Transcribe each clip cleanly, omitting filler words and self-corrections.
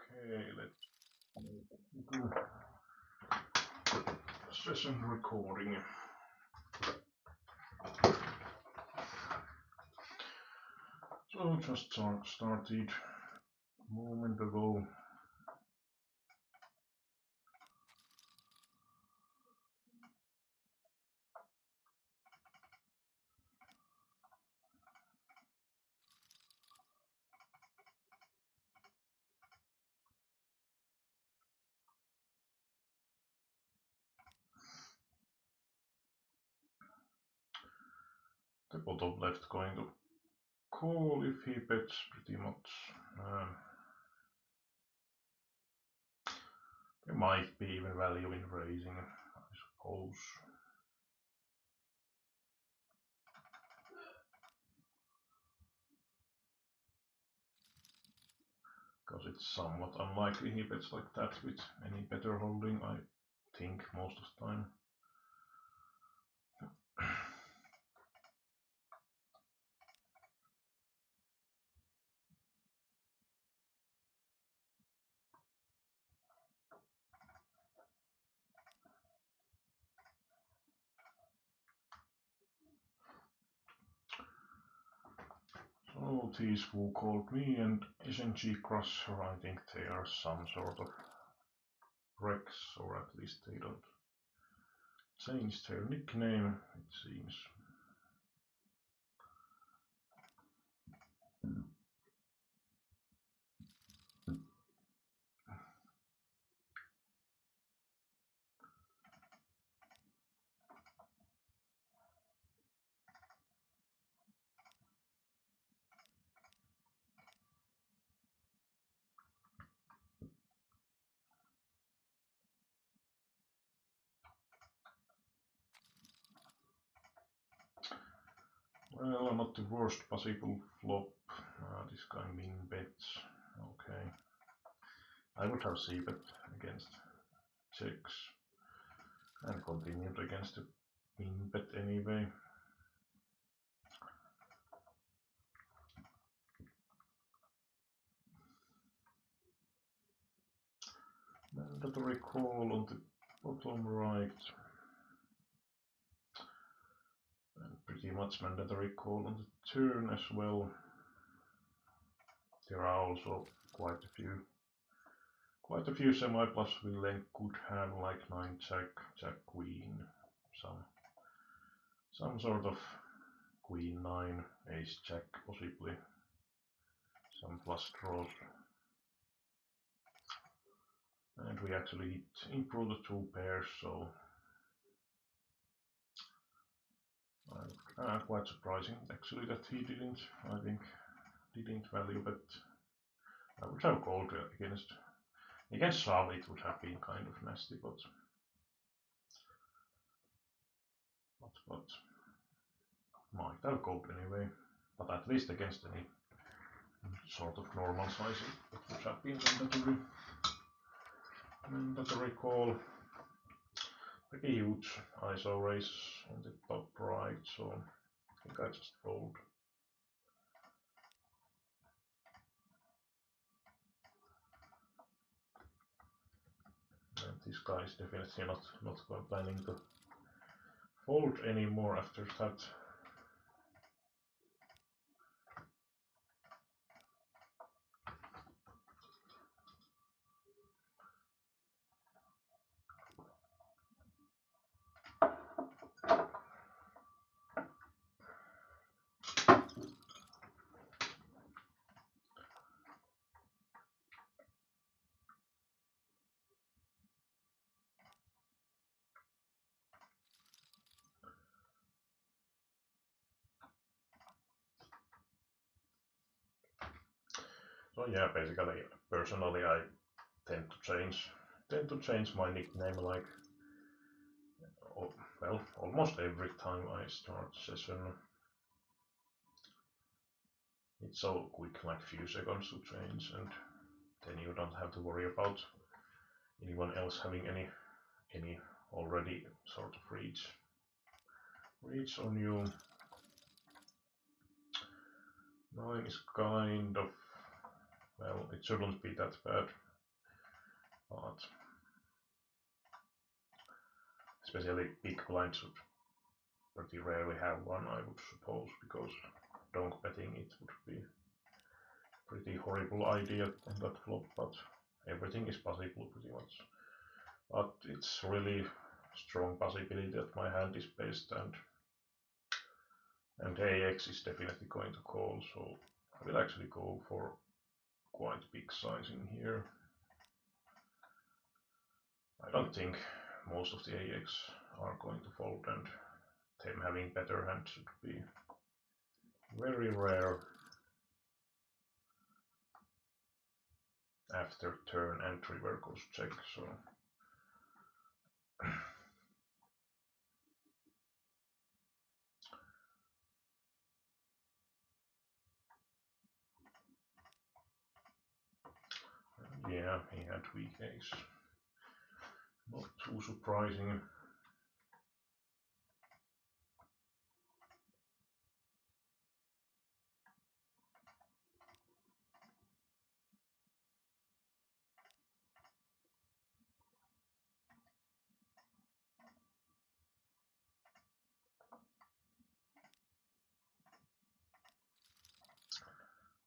Okay, let's do session recording. So just started a moment ago. The bottom left going to call if he bets pretty much. There might be even value in raising, I suppose. Because it's somewhat unlikely he bets like that with any better holding, I think, most of the time. So these who called me and SNG Crusher, I think they are some sort of Rex, or at least they don't change their nickname, it seems. Well, not the worst possible flop. This guy min bets. Okay. I would have c-bet against checks and continued against the min bet anyway. Mandatory call on the bottom right. And pretty much mandatory call on the turn as well. There are also quite a few semi-plus villain could have like 9 jack, jack queen, some sort of queen 9, ace jack possibly, some flush draws. And we actually improve the 2 pairs, so quite surprising actually that he didn't, I think, didn't value bet. I would have called against Sav it would have been kind of nasty, but might have called anyway. But at least against any sort of normal size it would have been mandatory call. Pretty huge ISO raise on the top right, so I think I just fold. And this guy is definitely not planning to fold anymore after that. So yeah, basically, personally, I tend to change my nickname like, well, almost every time I start session. It's so quick, like few seconds to change, and then you don't have to worry about anyone else having any already sort of reach on you. 9 is kind of, well, it shouldn't be that bad. but especially big blinds should pretty rarely have one, I would suppose, because donk betting it would be pretty horrible idea on that flop, but everything is possible pretty much. But it's really strong possibility that my hand is best, and AX is definitely going to call, so I will actually go for quite big sizing here. I don't think most of the AX are going to fold, and them having better hand should be very rare after turn and river goes check, so yeah, he had weak ace. Not too surprising.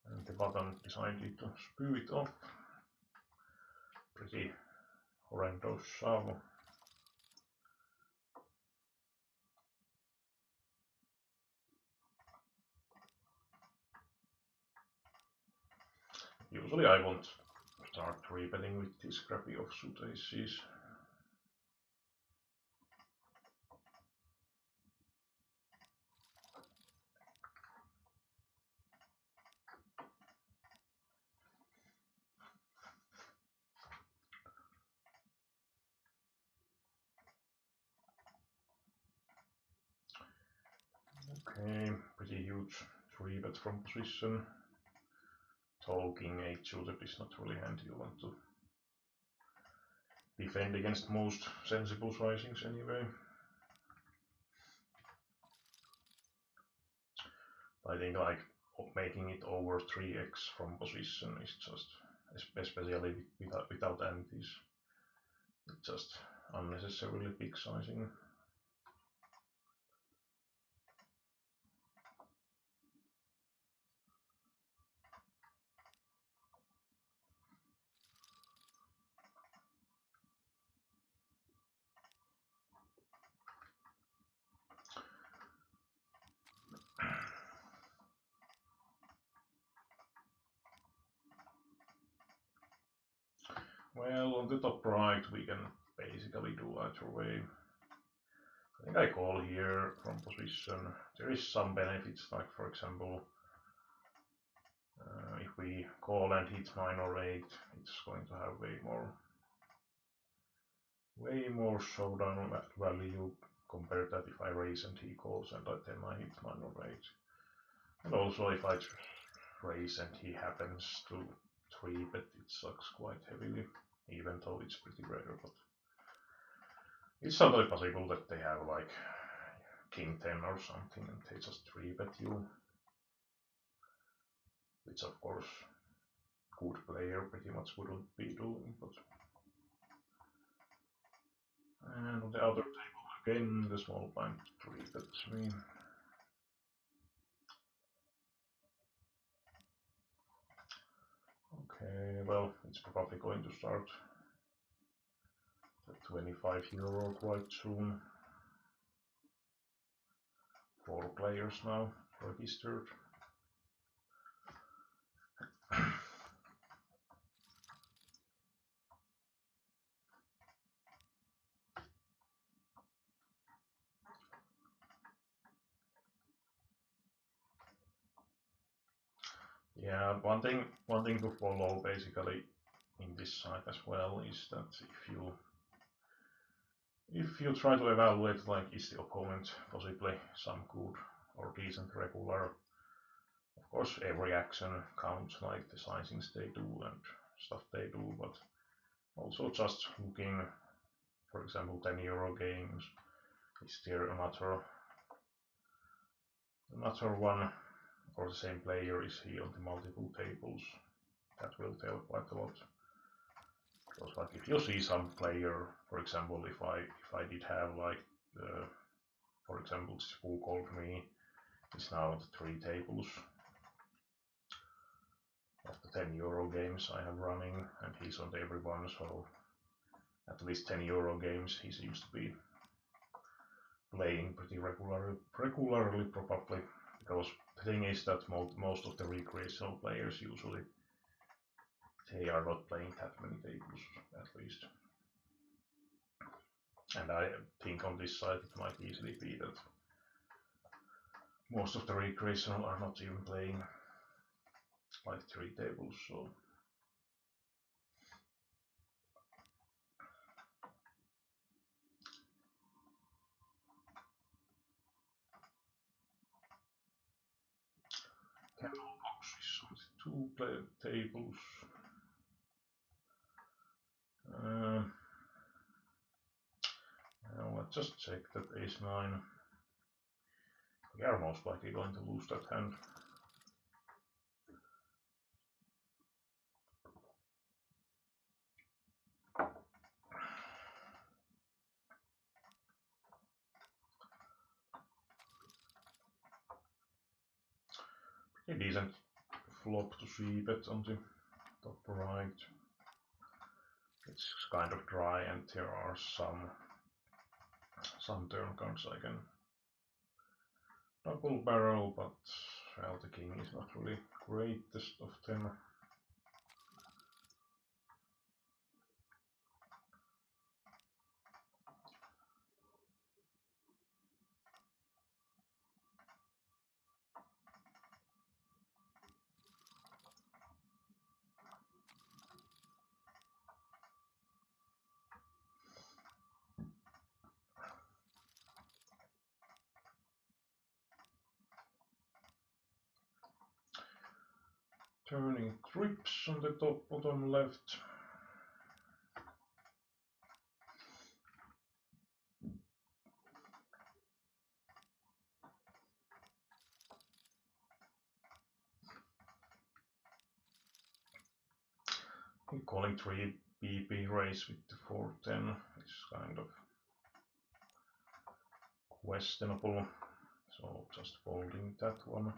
And the button decided to spew it off. Pretty horrendous shove. Usually I won't start rebetting with these crappy offsuit aces. Okay, pretty huge 3-bet from position. Tall king 8 suited is not really hand you want to defend against most sensible sizings anyway. I think like making it over 3x from position is just, especially without antes, it's just unnecessarily big sizing. Well, on the top right we can basically do either way. I think I call here from position. There is some benefits, like for example, if we call and hit 9 or 8, it's going to have way more showdown value compared that if I raise and he calls and then I hit 9 or 8. And also if I raise and he happens to 3-bet, it sucks quite heavily, even though it's pretty rare, but it's totally possible that they have like king 10 or something and they just 3-bet you, which of course good player pretty much wouldn't be doing, but and on the other table again the small blind 3-bets me. Okay, well, it's probably going to start at 25 euro quite soon. 4 players now registered. Yeah, one thing to follow basically in this site as well is that if you try to evaluate like is the opponent possibly some good or decent regular, of course every action counts, like the sizings they do and stuff they do, but also just looking, for example, 10 euro games, is there another one or the same player, is he on the multiple tables? That will tell quite a lot. Because like if you see some player, for example, if I did have like for example this Full Call Me is now at 3 tables of the €10 games I have running, and he's on every one, so at least €10 games he seems to be playing pretty regularly probably, because the thing is that most of the recreational players usually they are not playing that many tables at least. And I think on this side it might easily be that most of the recreational are not even playing like 3 tables, so Candlebox is on 2 tables. Now let's just check that ace-9. We are most likely going to lose that hand. Pretty decent flop to c-bet on the top right. It's kind of dry and there are some turn cards I can double barrel, but well, the king is not really greatest of them. Turning trips on the top bottom left. Calling 3 BP raise with the 410 is kind of questionable, so just folding that one.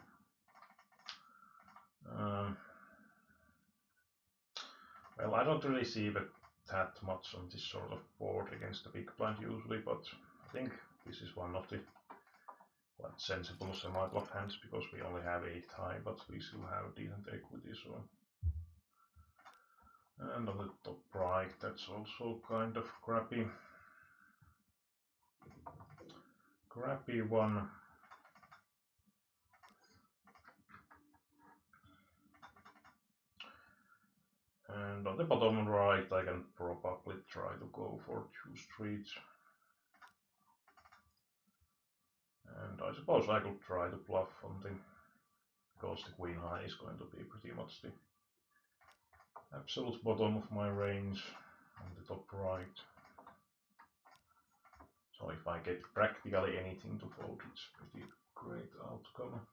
Well, I don't really see that much on this sort of board against the big blind usually, but I think this is one of the quite sensible semi-bluff hands, because we only have 8 high, but we still have decent equity, so. And on the top right, that's also kind of crappy. Crappy one. And on the bottom right, I can probably try to go for 2 streets. And I suppose I could try to bluff on the, because the queen high is going to be pretty much the absolute bottom of my range on the top right. So if I get practically anything to fold, it's pretty great outcome.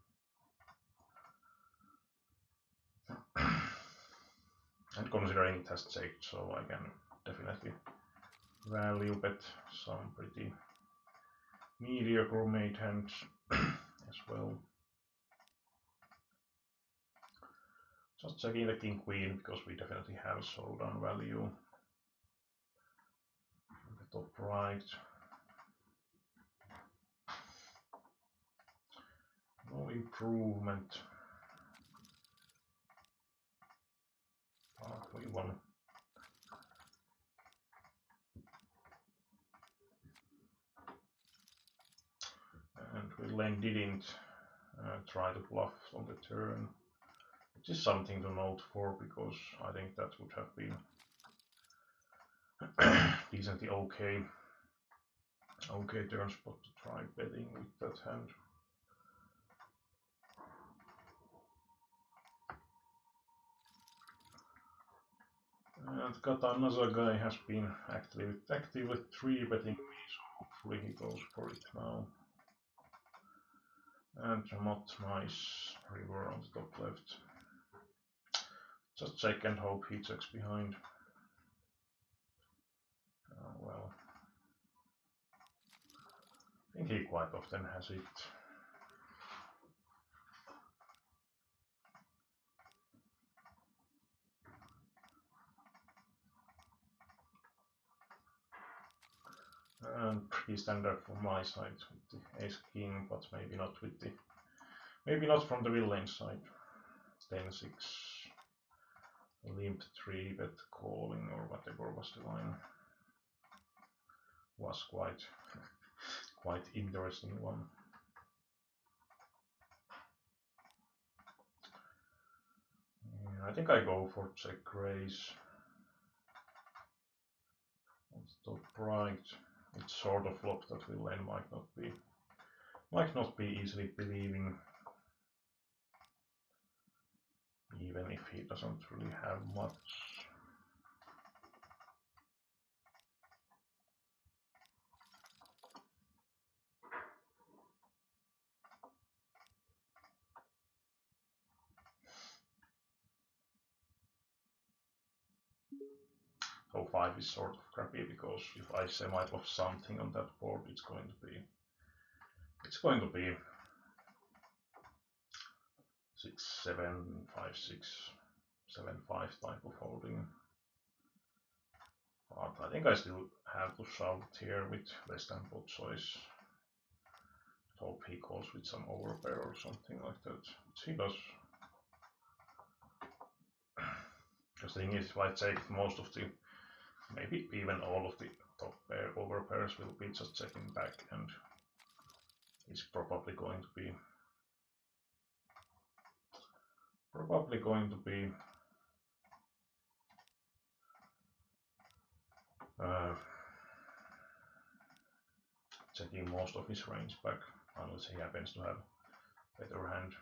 And considering it has checked, so I can definitely value bet some pretty mediocre made hands as well. Just checking the king queen, because we definitely have a showdown value. On the top right. No improvement. We won. And we then didn't try to bluff on the turn, which is something to note for, because I think that would have been decently okay turn spot to try betting with that hand. And Katanaza guy has been actively 3-betting me, so hopefully he goes for it now. And not nice river on the top left. Just check and hope he checks behind. well, I think he quite often has it. And pretty standard from my side with the ace king, but maybe not with the, maybe not from the villain side. 10-6, limp 3 bet calling or whatever was the line. Was quite quite interesting one. Yeah, I think I go for check raise. It's top right. It's sort of flop that villain might not be easily believing, even if he doesn't really have much. So 5 is sort of crappy because if I semi-bluff something on that board, it's going to be 6, 7, 5, 6, 7, 5 type of holding. But I think I still have to shove it here with less than pot choice. Hope he calls with some overpair or something like that, which he does. The thing is, if I take most of the, maybe even all of the top pair overpairs will be just checking back, and it's probably going to be checking most of his range back, unless he happens to have better hand.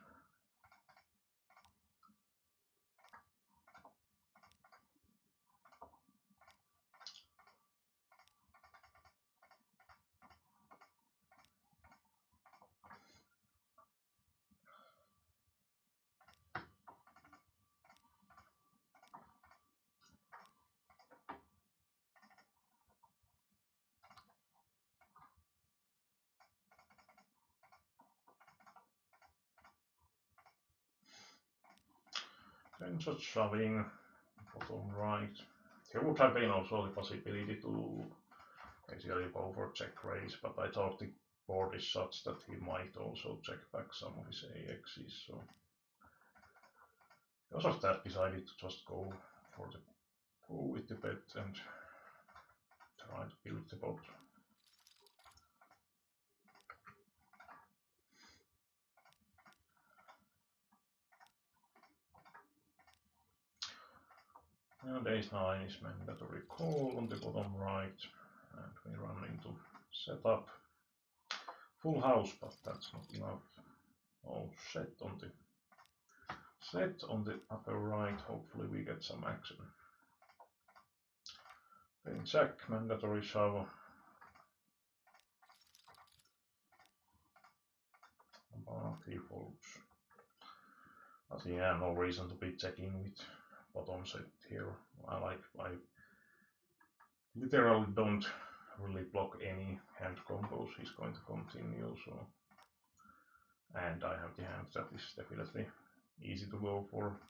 Then just shoving bottom right. There would have been also the possibility to basically go for check raise, but I thought the board is such that he might also check back some of his AXs, so because of that decided to just go with the bet and try to build the pot. And ace-9 is mandatory call on the bottom right, and we run into setup. Full house, but that's not enough. Oh, set on the upper right, hopefully we get some action. Then jack, mandatory shove. But he folds. But yeah, no reason to be checking with bottom set here. I literally don't really block any hand combos he's going to continue, so. And I have the hand that is definitely easy to go for.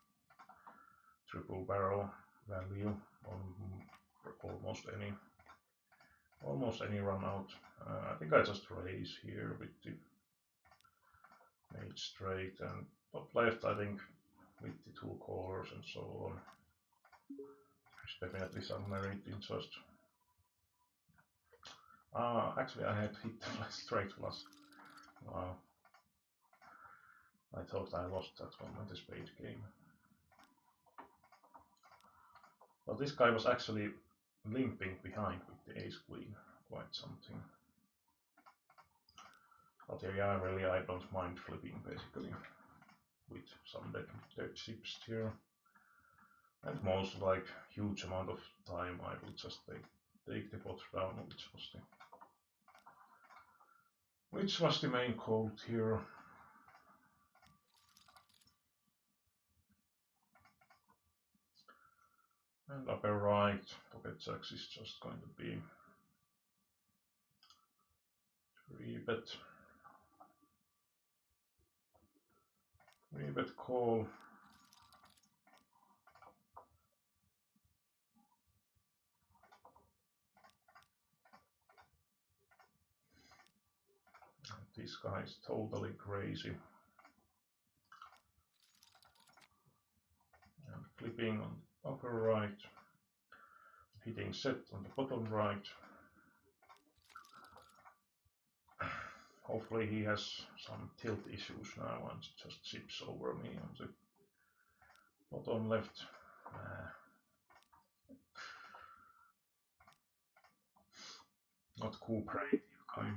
Triple barrel value on almost any run out. I think I just raise here with the mate straight, and top left I think with the 2 callers and so on. There's definitely some merit in just. Actually I had hit the straight flush. Wow. I thought I lost that one in the spade game. But this guy was actually limping behind with the ace queen, quite something. But yeah, really I don't mind flipping basically with some dead chips here. And most like huge amount of time I will just take the pot down, which was the main code here. And upper right, pocket jacks is just going to be 3-bet. 3-bet call. This guy is totally crazy. And flipping on the upper right, hitting set on the bottom right. Hopefully he has some tilt issues now and just chips over me on the bottom left. Not cooperative guy.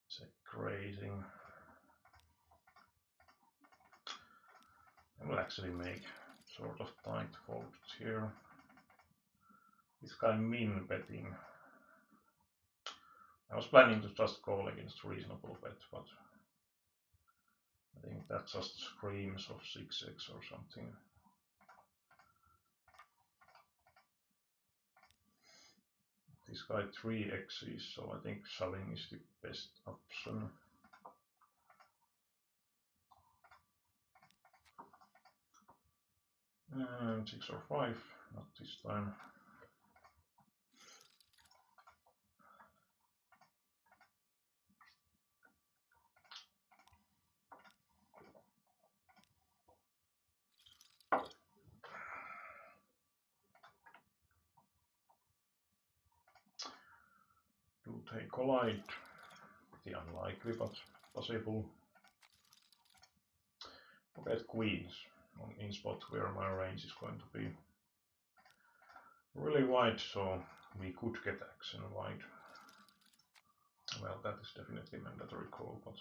Check raising. I will actually make sort of tight folds here. This guy min betting. I was planning to just call against reasonable bet, but I think that just screams of 6x or something. This guy 3x's, so I think shoving is the best option. And 6 or 5, not this time. Do they collide? Pretty unlikely, but possible. Pocket queens in spot where my range is going to be really wide, so we could get action wide. Well, that is definitely mandatory call, but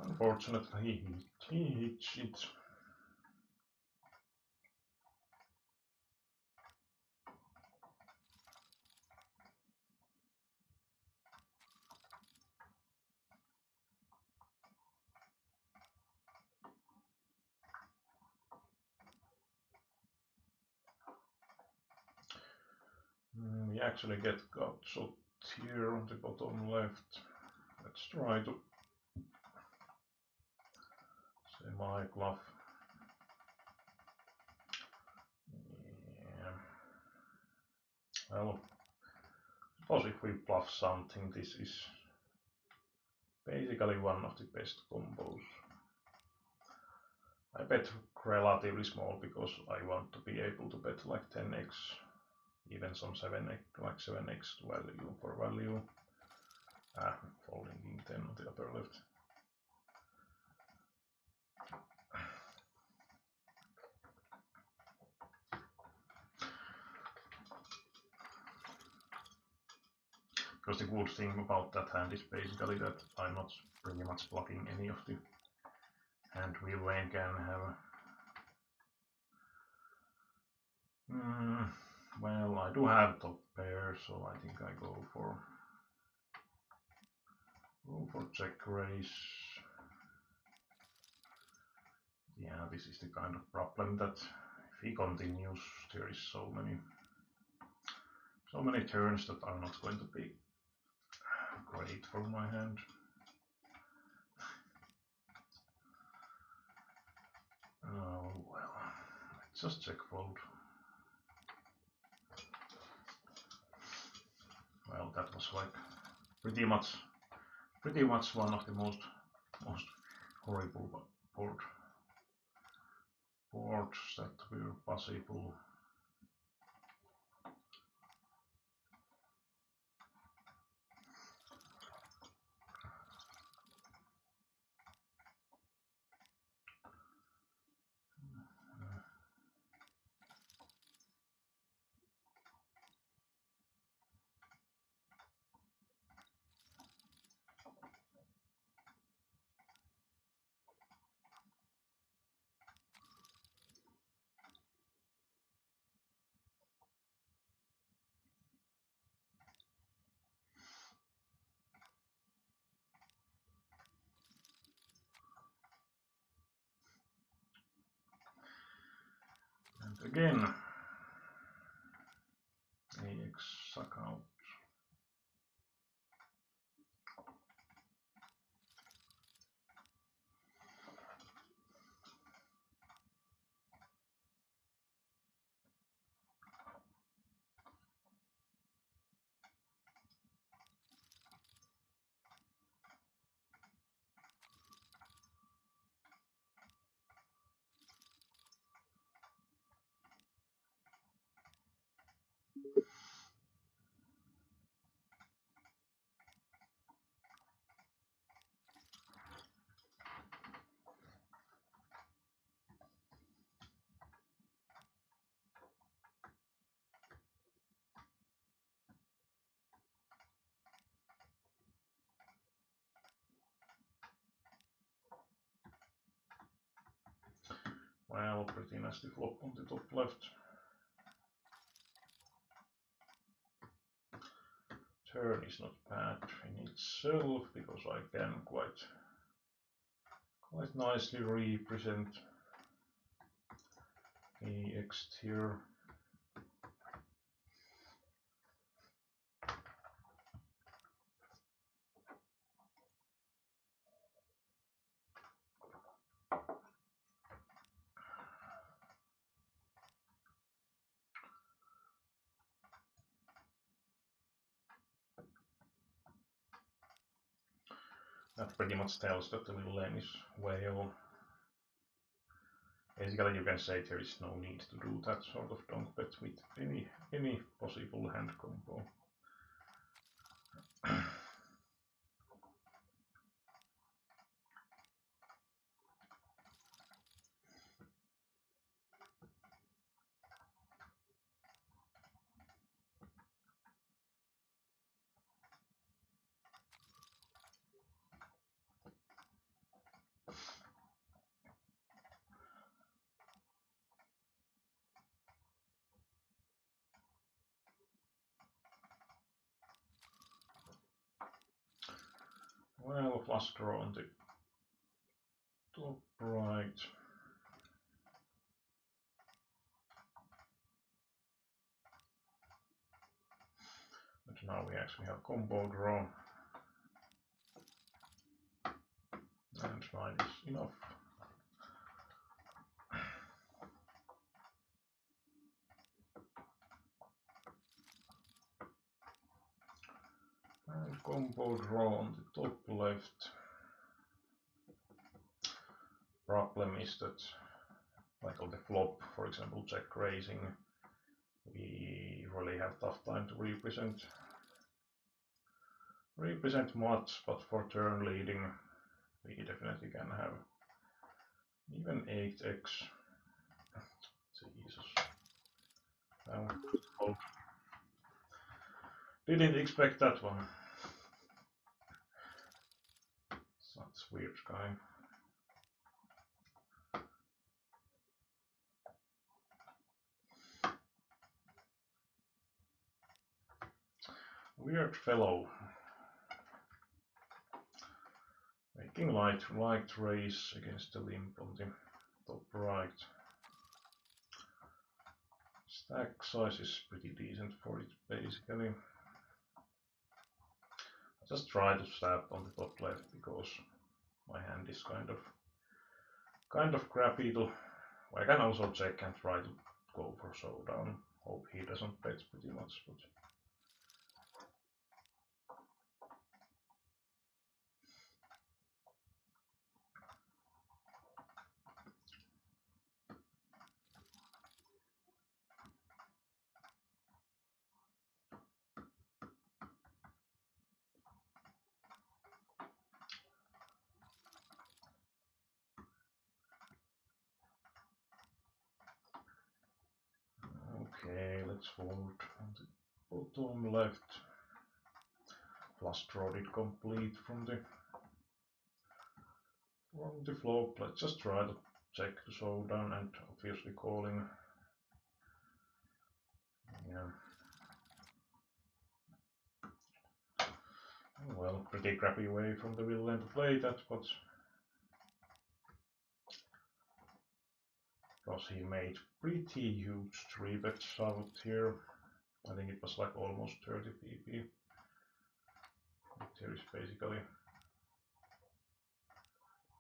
unfortunately he hits it. We actually get got shot here on the bottom left. Let's try to semi-bluff. Yeah. Well, suppose if we bluff something, this is basically one of the best combos. I bet relatively small because I want to be able to bet like 10x, even some 7x, like 7x value for value. Folding king 10 on the upper left. Because the good thing about that hand is basically that I'm not pretty much blocking any of the hand we can have. Well, I do have top pair, so I think I go for check raise. Yeah, this is the kind of problem that if he continues, there is so many turns that are not going to be great for my hand. Oh well, let's just check fold. Well, that was like pretty much one of the most horrible boards that were possible. again. AX suck out. Well, pretty nasty flop on the top left. Turn is not bad in itself because I can quite nicely represent AX here. That pretty much tells that the little lane is well. Basically, you can say there is no need to do that sort of donk bet with any possible hand combo. Well, flush draw on the top right. But now we actually have combo draw. And 9 is enough. And combo draw on the top left. Problem is that, like on the flop, for example, check raising, we really have tough time to represent much, but for turn leading, we definitely can have even 8x. Jesus. Well, didn't expect that one. Such weird guy. Weird fellow. Making light raise against the limp on the top right. Stack size is pretty decent for it, basically. I just try to stab on the top left because my hand is kind of crappy to. I can also check and try to go for showdown. Hope he doesn't bet pretty much, but. Okay, let's fold on the bottom left. Flush draw did complete from the flop. Let's just try to check the showdown and obviously calling. Yeah. Well, pretty crappy way from the villain to play that, but because he made pretty huge 3-bet shove here. I think it was like almost 30 pp. There is basically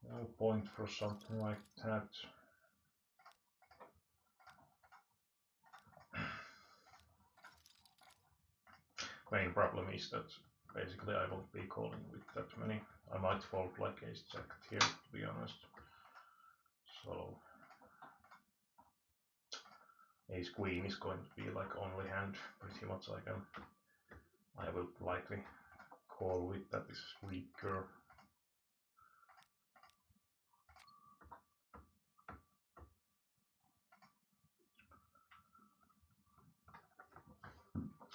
no point for something like that. Main problem is that basically I won't be calling with that many. I might fold like ace jack here, to be honest. So ace queen is going to be like only hand pretty much I will likely call with that is weaker.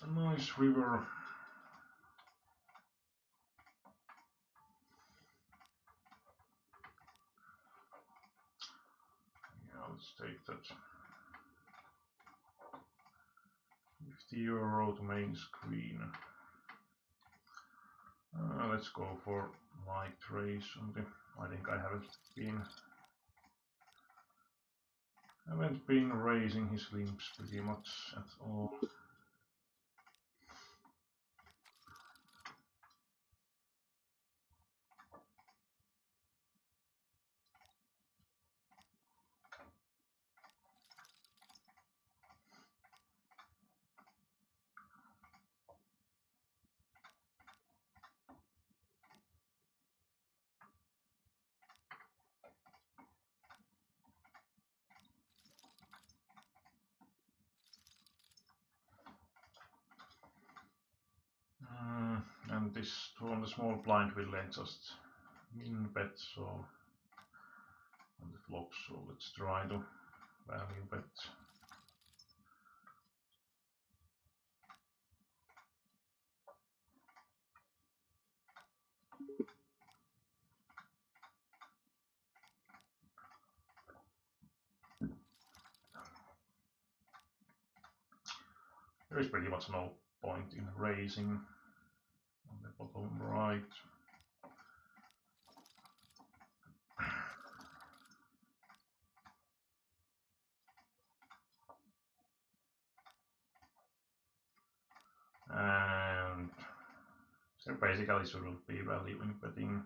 A nice river. Yeah, let's take that. 50 euro to main screen. Let's go for light raise. I think I haven't been raising his limps pretty much at all. And this on the small blind will then just min bet so on the flop, so let's try to value bet. There is pretty much no point in raising on the bottom right. And there basically shouldn't be value in betting.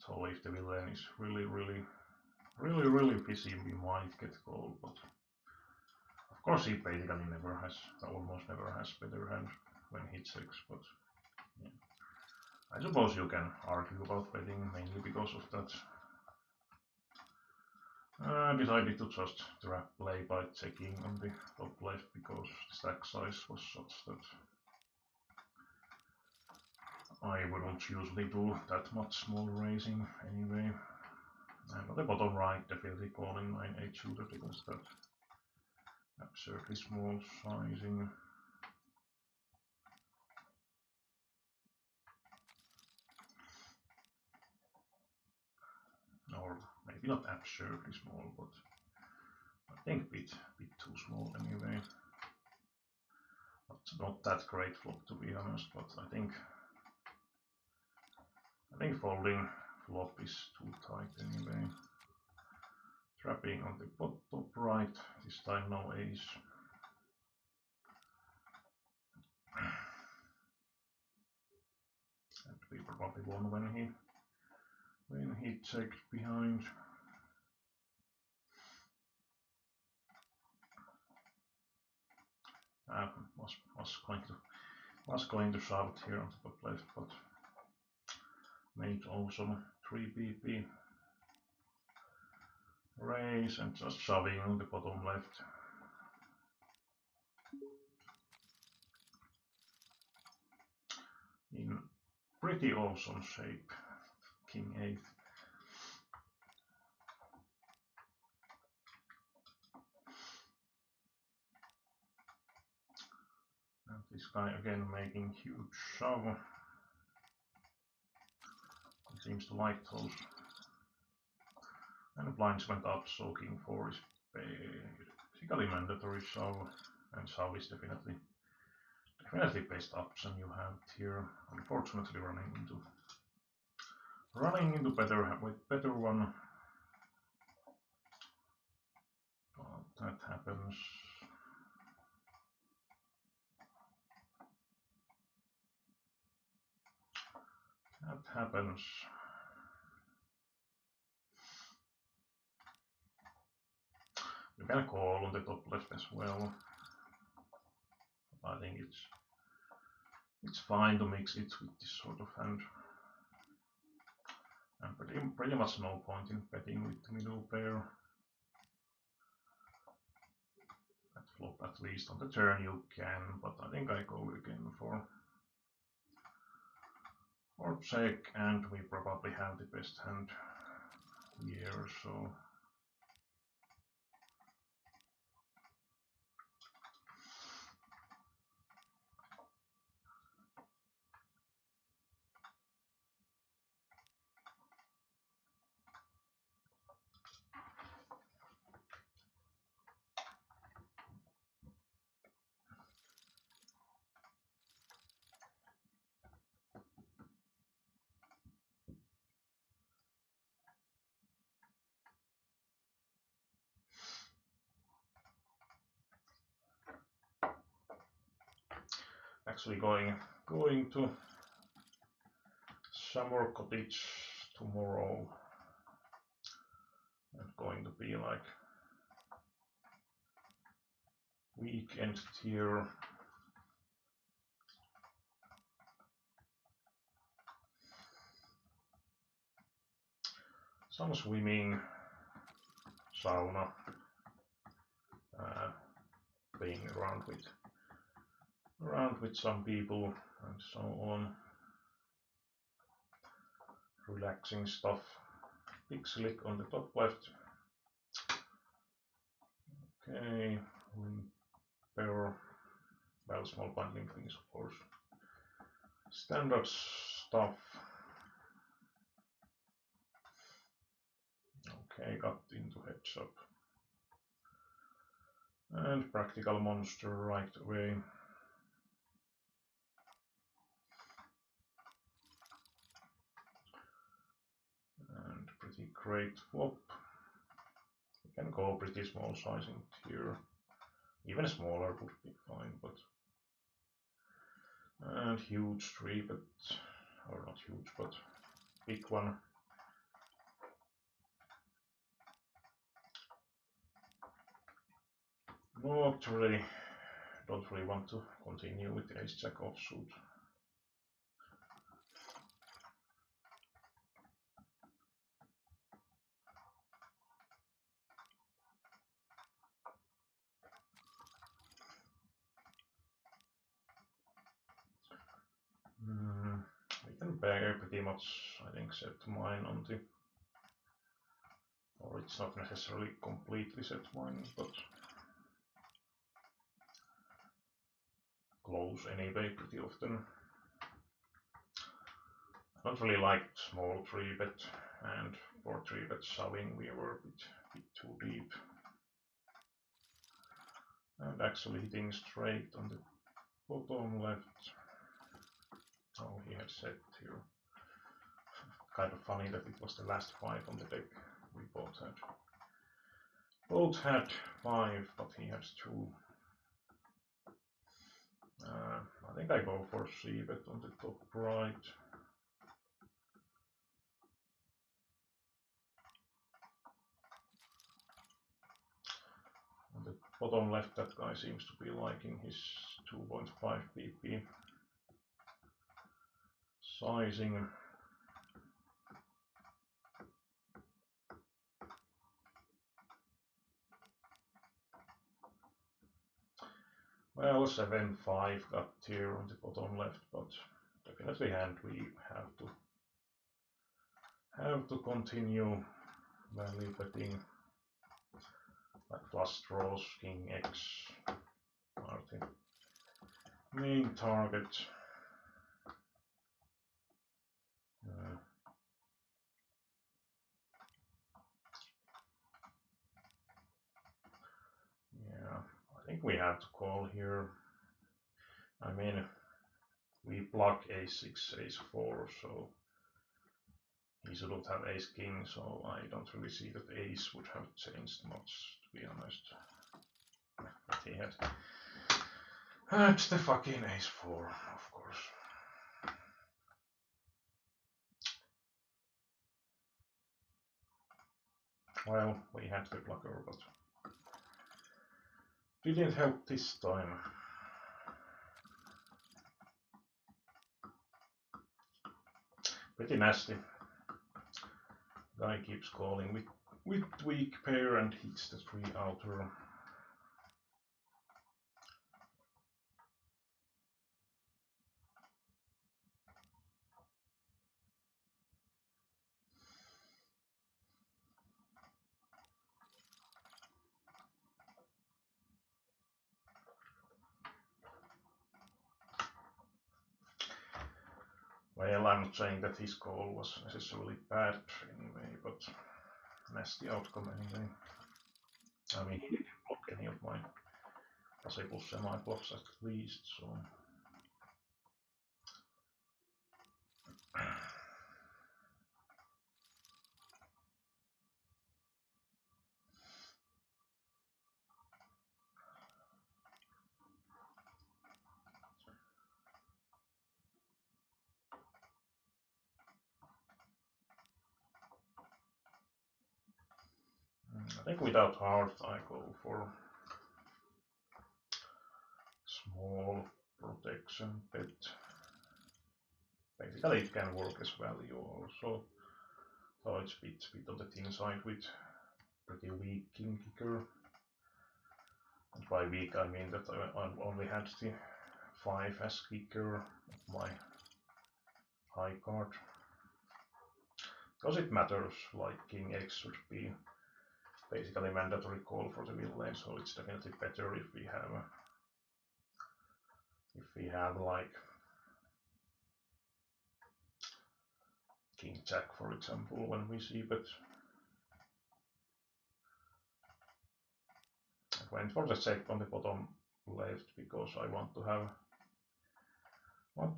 So if the villain is really busy, we might get called, but of course he basically almost never has better hand when he checks, but yeah. I suppose you can argue about betting mainly because of that. I decided to just trap play by checking on the top left because the stack size was such that I wouldn't usually do that much small raising anyway. And on the bottom right, definitely calling 9-8 shooter because that absurdly small sizing. Or maybe not absurdly small, but I think a bit too small anyway. Not that great flop to be honest, but I think folding flop is too tight anyway. Trapping on the top right, this time no ace. And we probably won when he checked behind. Was going to shove it here on the top left, but made awesome 3 pp raise and just shoving on the bottom left. In pretty awesome shape, king 8. And this guy again making huge shove. He seems to like those. And the blinds went up, so king 4 is basically mandatory shove, and shove is definitely best option you have here. Unfortunately, running into better one. That happens. That happens. You can call on the top left as well. I think it's fine to mix it with this sort of hand. And pretty much no point in betting with the middle pair. At flop, at least on the turn you can, but I think I go again for check, and we probably have the best hand here, so actually going to Summer Cottage tomorrow, and going to be like weekend tier. Some swimming, sauna, being around with some people and so on. Relaxing stuff. Big slick on the top left. Okay, pair, well, small bundling things, of course. Standard stuff. Okay, got into heads up. And practical monster right away. And pretty great flop. We can go pretty small sizing here. Even smaller would be fine, but and huge 3-bet, or not huge, but big one. Don't really want to continue with the ace-jack offsuit. We can pretty much, I think, set mine on the, or it's not necessarily completely set mine, but close anyway pretty often. I don't really like small 3-bet, and for 3-bet shoving we were a bit too deep. And actually hitting straight on the bottom left. Oh, he had set here. Kind of funny that it was the last 5 on the deck. We both had 5, but he has 2. I think I go for c-bet on the top right. On the bottom left, that guy seems to be liking his 2.5 pp sizing. Well, 7-5 got here on the bottom left, but definitely hand we have to continue value betting, like flush draws, king X are the main target. Yeah, I think we have to call here. I mean, we block ace-6, ace-4, so he shouldn't have ace-king, so I don't really see that ace would have changed much, to be honest. But he had the fucking ace-4, of course. Well, we had the blocker, but didn't help this time. Pretty nasty. Guy keeps calling with weak pair and hits the 3-outer. Well, I'm not saying that his call was necessarily bad anyway, but nasty outcome anyway. I mean, he didn't block any of my possible semi-blocks at least, so... I think without heart I go for small protection bet. Basically it can work as value also, so it's a bit on the thin side with pretty weak king kicker. And by weak I mean that I only had the 5 as kicker of my high card. Because it matters, like king x should be basically mandatory call for the villain, so it's definitely better if we have like king jack, for example, when we see bet. I went for the check on the bottom left because I want to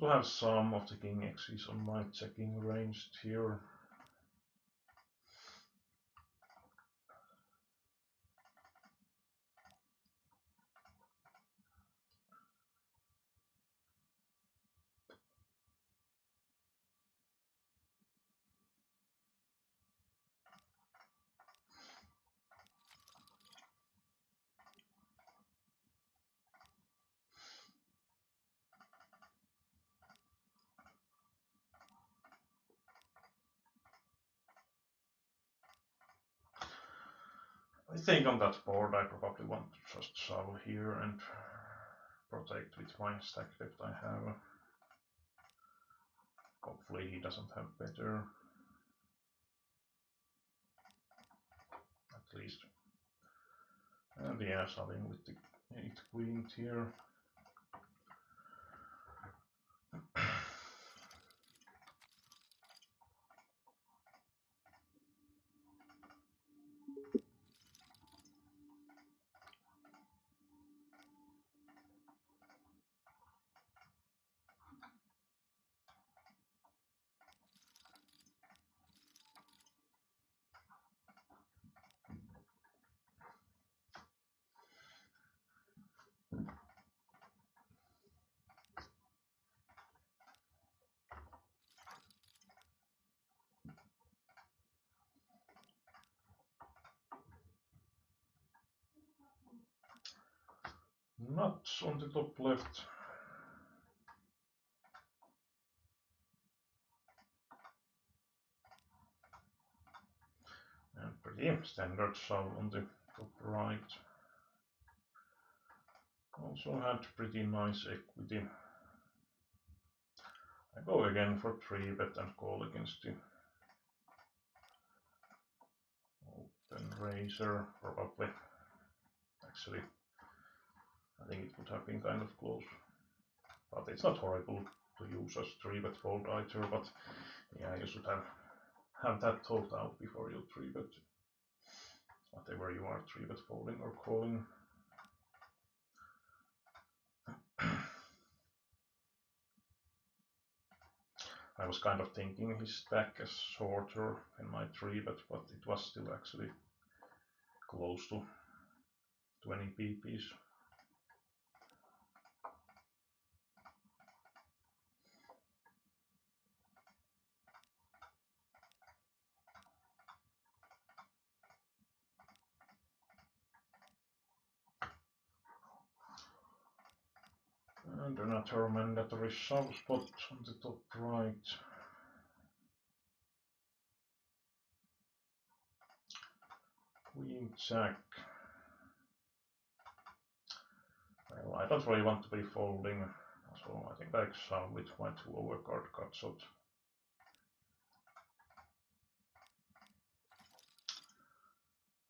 have some of the king x's on my checking range here. I think on that board I probably want to just shove here and protect with my stack depth I have. Hopefully he doesn't have better. At least. And yeah, shoving with the 8 queen here. Nuts on the top left. And pretty standard shove on the top right. Also had pretty nice equity. I go again for 3-bet and call against the open raiser, probably. Actually, I think it would have been kind of close. But it's not horrible to use as 3-bet fold either, but yeah, you should have that thought out before you 3-bet. Whatever you are 3-bet folding or calling. I was kind of thinking his stack as shorter in my 3-bet, but it was still actually close to 20 pp's. And another mandatory sub spot on the top right. Queen Jack. Well, I don't really want to be folding, so I think I shove with my 2 overcard cuts out.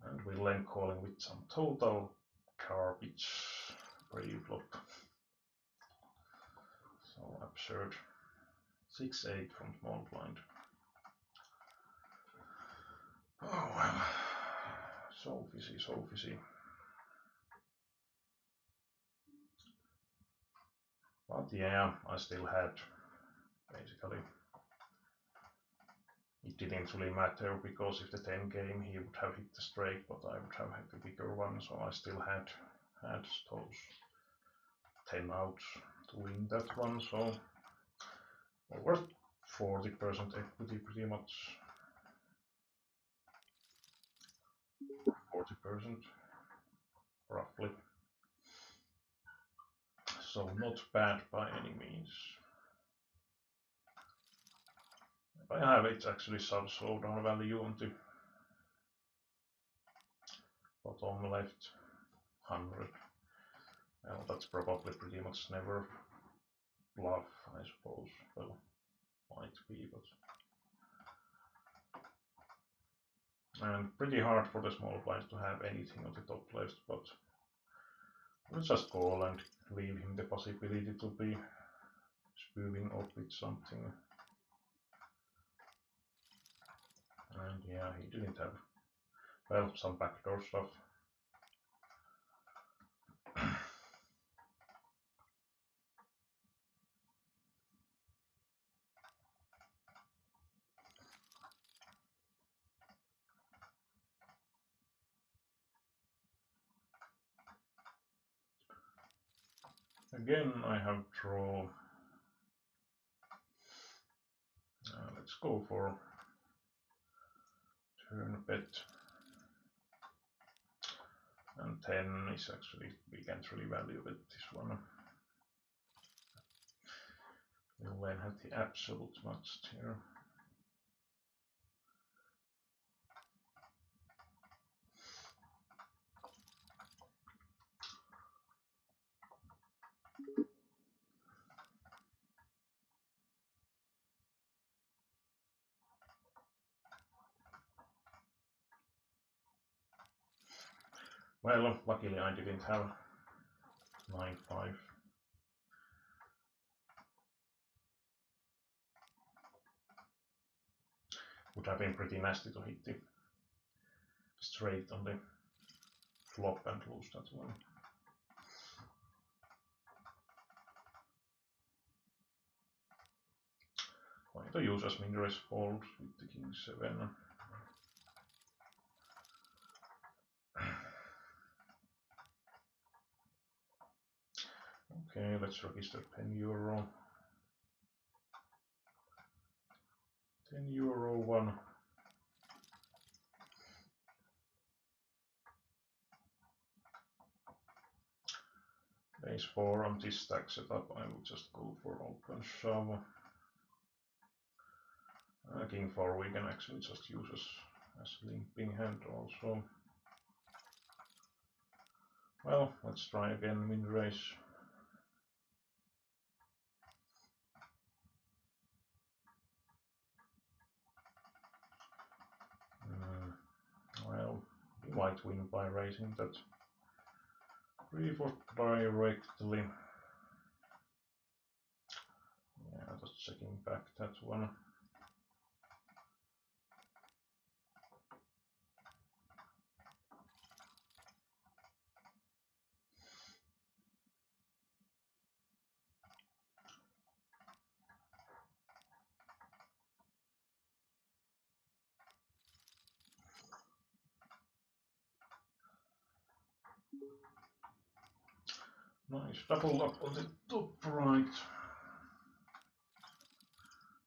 And we'll then calling with some total garbage pre-flop. So absurd. 6-8 from small blind. Oh well, so fishy, so fishy. But yeah, I still had, basically, it didn't really matter because if the 10 game he would have hit the straight, but I would have had the bigger one, so I still had those 10 outs to win that one, so over 40% equity pretty much. 40% roughly. So not bad by any means. I have it actually sub slowdown value on the bottom left 100. Well, that's probably pretty much never bluff, I suppose. Well, might be, but. And pretty hard for the small blinds to have anything on the top left, but we'll just call and leave him the possibility to be spewing up with something. And yeah, he didn't have, well, some backdoor stuff. Again, I have draw. Let's go for turn bet. And 10 is actually, we can't really value it, this one. We'll then have the absolute must here. Well, luckily I didn't have 9-5. Would have been pretty nasty to hit the straight on the flop and lose that one. Going to use as min-raise fold with the king 7. Okay, let's register 10 euro. 10 euro one. Base 4 on this stack setup, I will just go for open shove. King 4 we can actually just use as limping hand also. Well, let's try again min-raise. Well, we might win by raising that report directly. Yeah, just checking back that one. Nice double up on the top right.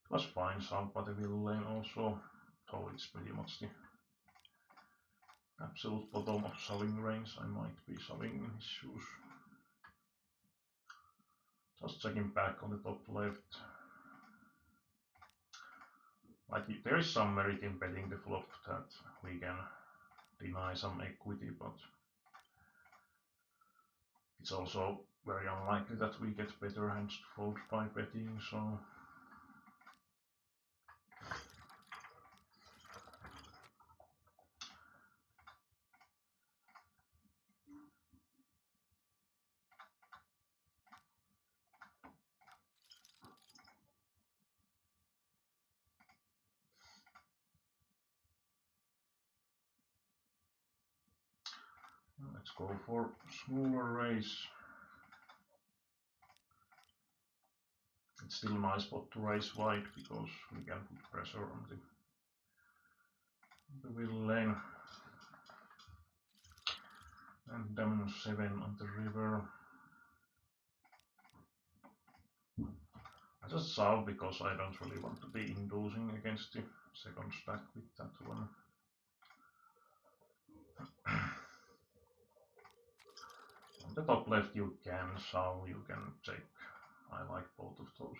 Was fine, somebody will lane also, though it's pretty much the absolute bottom of shoving range. I might be shoving in his shoes. Just checking back on the top left. Like, there is some merit in betting the flop that we can deny some equity, but it's also very unlikely that we get better hands to fold by betting, so let's go for smaller raise. It's still a nice spot to raise wide because we can put pressure on the wheel lane. And down 7 on the river. I just solve because I don't really want to be inducing against the second stack with that one. On the top left you can solve, you can check. I like both of those.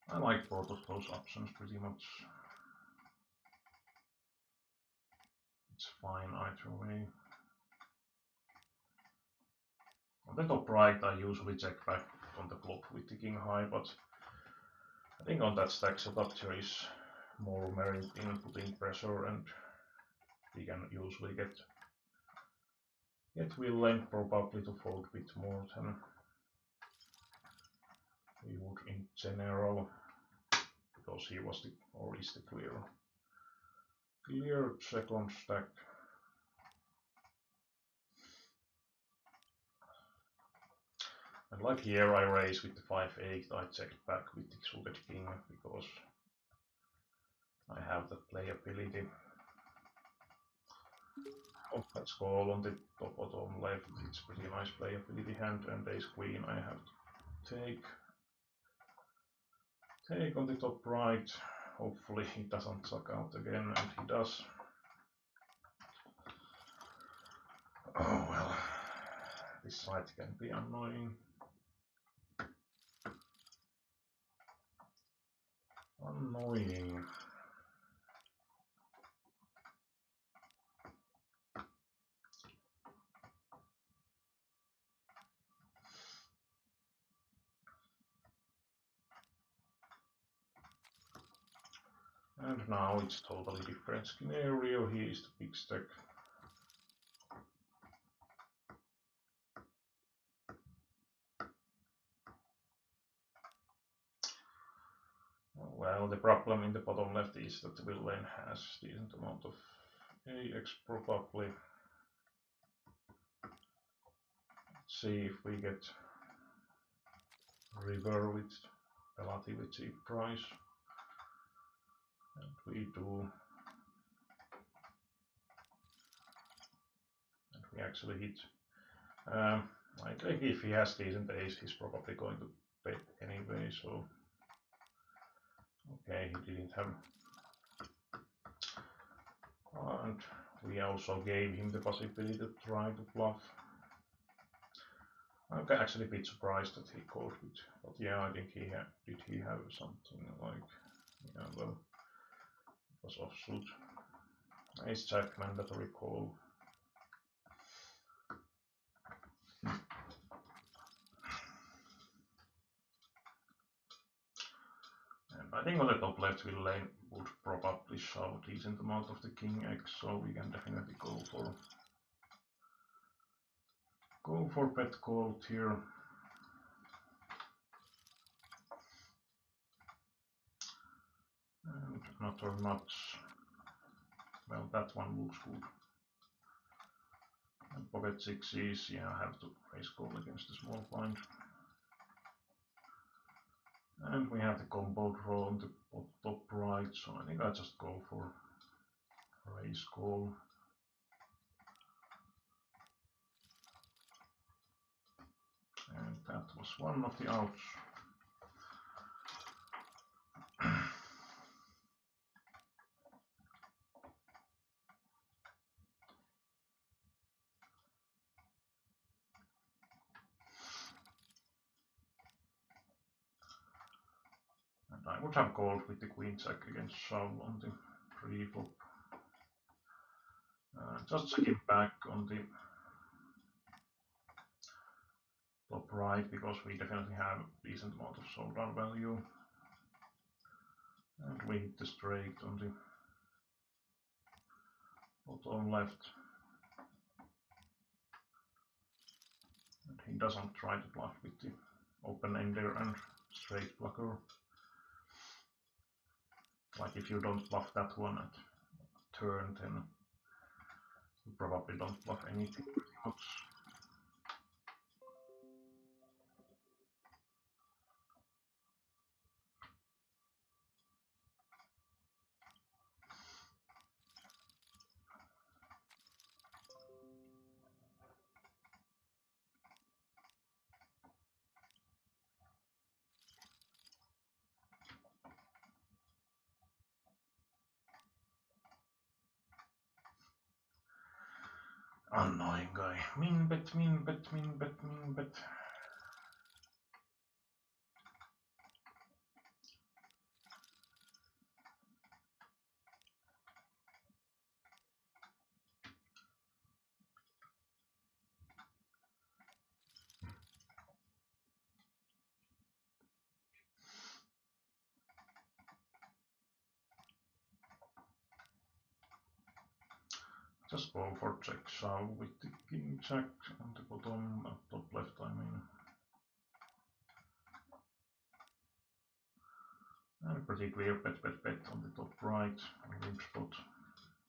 I like both of those options pretty much. It's fine either way. On the top right I usually check back on the flop with the king high, but I think on that stack setup there is more merit in putting pressure, and we can usually get wheel length probably to fold a bit more than we would in general, because he was the, or is the clear second stack. And like here I raise with the 5-8, I check back with the suited king because I have that playability. Oh, let's call on the top bottom left, it's pretty nice playability hand, and ace queen I have to take on the top right. Hopefully he doesn't suck out again, and he does. Oh well, this side can be annoying. Annoying. And now it's totally different scenario. He is the big stack. Well, the problem in the bottom left is that the villain has decent amount of AX probably. Let's see if we get river with relatively cheap price. And we do. And we actually hit. I think if he has decent ace, he's probably going to bet anyway, so. Okay, he didn't have. And we also gave him the possibility to try to bluff. I'm actually a bit surprised that he called it, but yeah, I think he had. Did he have something like? Yeah, well, it was offsuit. Ace jack mandatory call. And I think on the top left wheel lane would probably shove a decent amount of the king X, so we can definitely go for bet call here. And not or nuts. Well, that one looks good. And pocket sixes, yeah, I have to raise call against the small blind. And we have the combo draw on the top right, so I think I just go for raise call. And that was one of the outs. And I would have called with the queen jack against shove on the pre-flop. Just checking back on the top right because we definitely have a decent amount of showdown value. And win the straight on the bottom left. And he doesn't try to bluff with the open ender and straight blocker. Like if you don't bluff that one at turn, then you probably don't bluff anything pretty much. Annoying guy. Min bet, min bet, min bet, min bet. Just go for check shove with the king jack on the bottom, top left I mean. And pretty clear bet, bet, bet on the top right, on limp spot,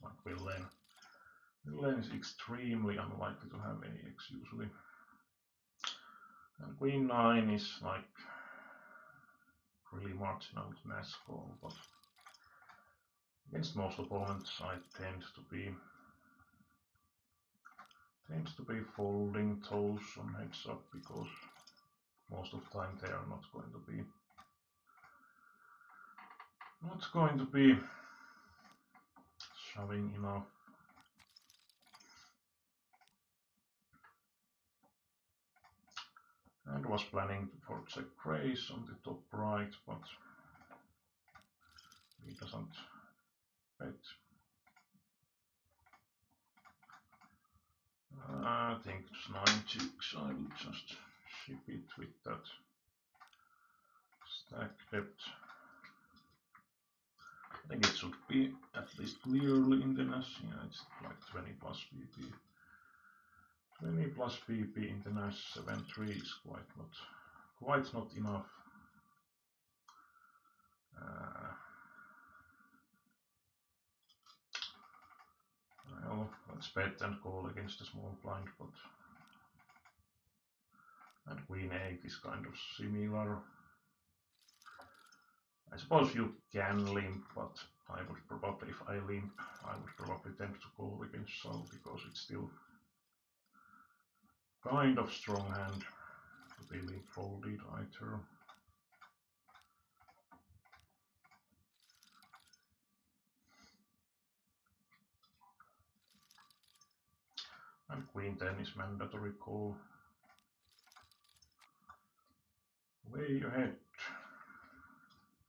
like Villain. Villain is extremely unlikely to have any X usually. And queen 9 is like really marginal to mass call, but against most opponents I tend to be folding toes on heads up because most of the time they are not going to be shoving enough. And was planning for check raise on the top right, but he doesn't bet. I think it's 9 chicks. I will just ship it with that stack depth. I think it should be at least clearly in the NAS. Yeah, it's like 20 plus PP. 20 plus PP in the NAS 7-3 is quite not enough. Well, let's bet and call against the small blind, but and queen 8 is kind of similar. I suppose you can limp, but I would probably, if I limp, I would probably tend to call against shove because it's still kind of strong hand to be limp folded either. And queen 10 is mandatory call. Way ahead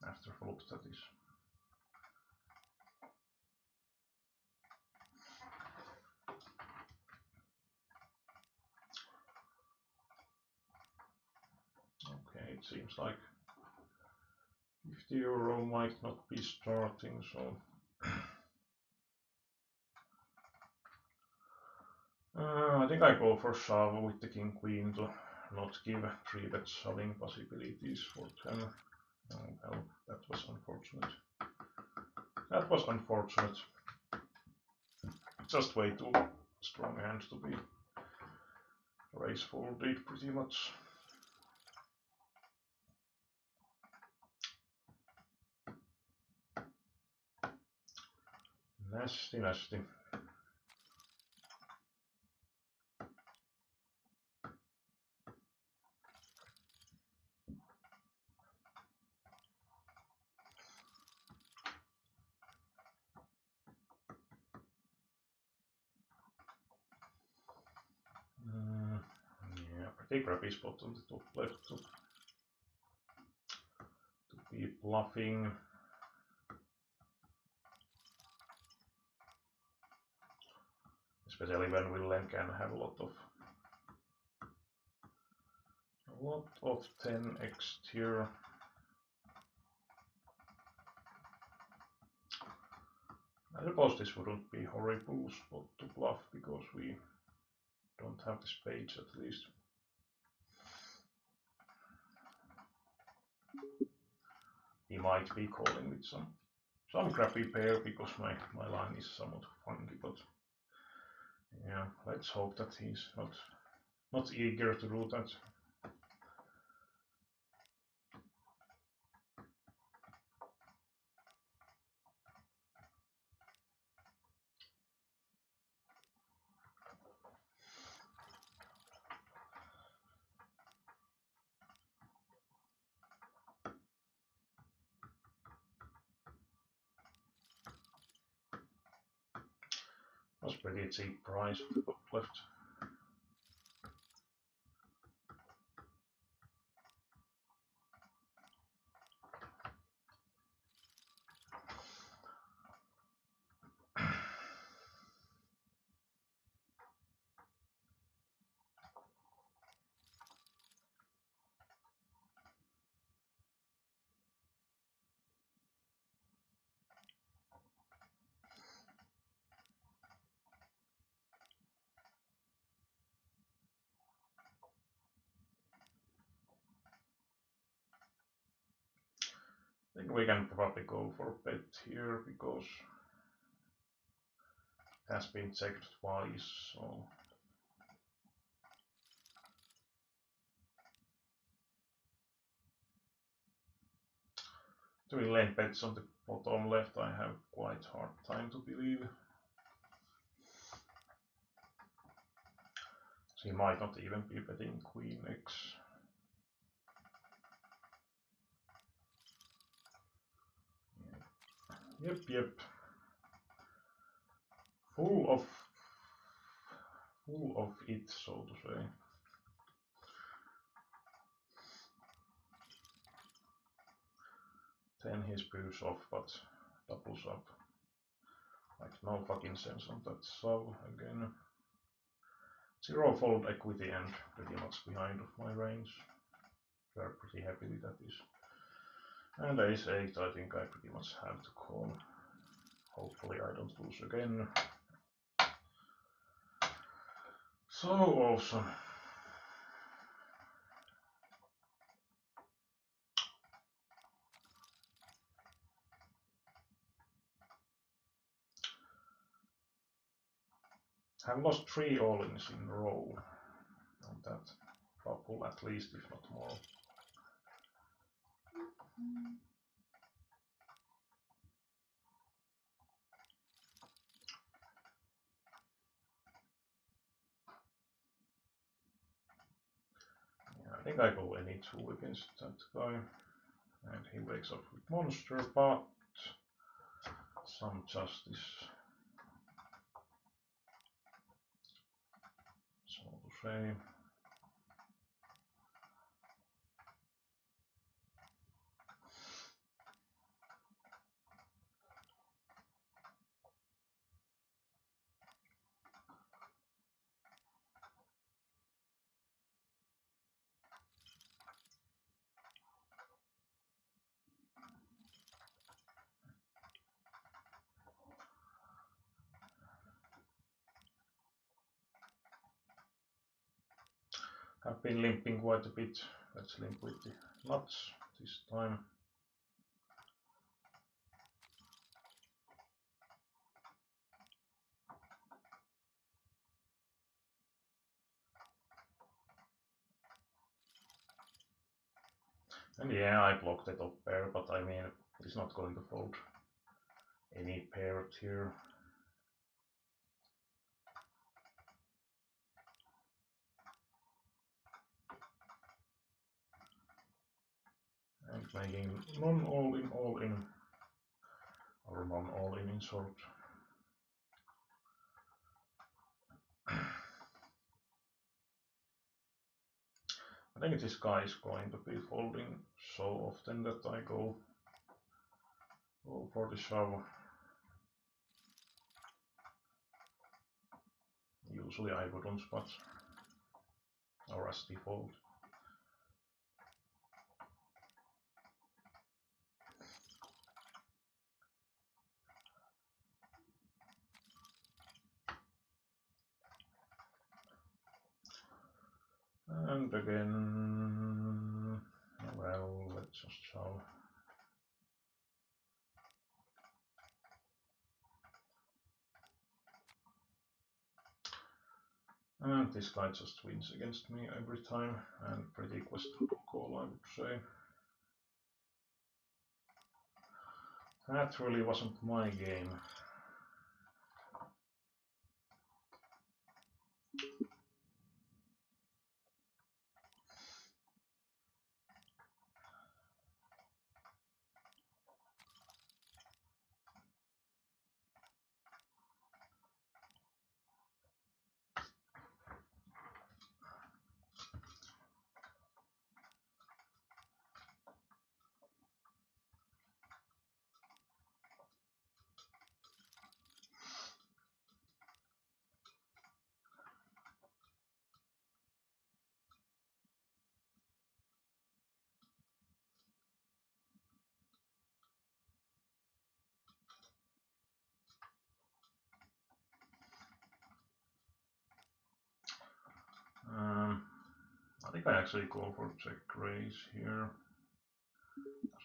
after flop that is. Okay, it seems like €50 might not be starting, so I think I go for shove with the king queen to not give 3-bet shoving possibilities for 10. Oh, well, that was unfortunate. That was unfortunate. Just way too strong hand to be raise folded pretty much. Nasty, nasty. big grab spot on the top left to be bluffing. Especially when Willem can have a lot of 10x here. I suppose this wouldn't be horrible spot to bluff because we don't have the spades at least. He might be calling with some crappy pair because my line is somewhat funky, but yeah, let's hope that he's not eager to do that. Was pretty cheap price of the top left. I think we can probably go for bet here because it has been checked twice, so doing lane bets on the bottom left I have quite hard time to believe. So he might not even be betting queen x. Yep. Full of it, so to say. Then he screws off, but doubles up. Like no fucking sense on that sub again. Zero fold equity and pretty much behind of my range. We are pretty happy with that is. And ace 8 I think I pretty much have to call. Hopefully I don't lose again. So awesome. Have lost 3 all-ins in a row on that bubble at least, if not more. Yeah, I think I go any 2 against that guy. And he wakes up with monster, but some justice, so to say. I've been limping quite a bit. Let's limp with the nuts this time. And yeah, I blocked the top pair, but I mean, he's not going to fold any pair here. And making non-all-in, all-in, or non-all-in in short. I think this guy is going to be folding so often that I go for the shove. Usually I wouldn't, but or as default. And again, well, let's just shove. And this guy just wins against me every time, and pretty questionable call, I would say. That really wasn't my game. I think I actually go for check raise here.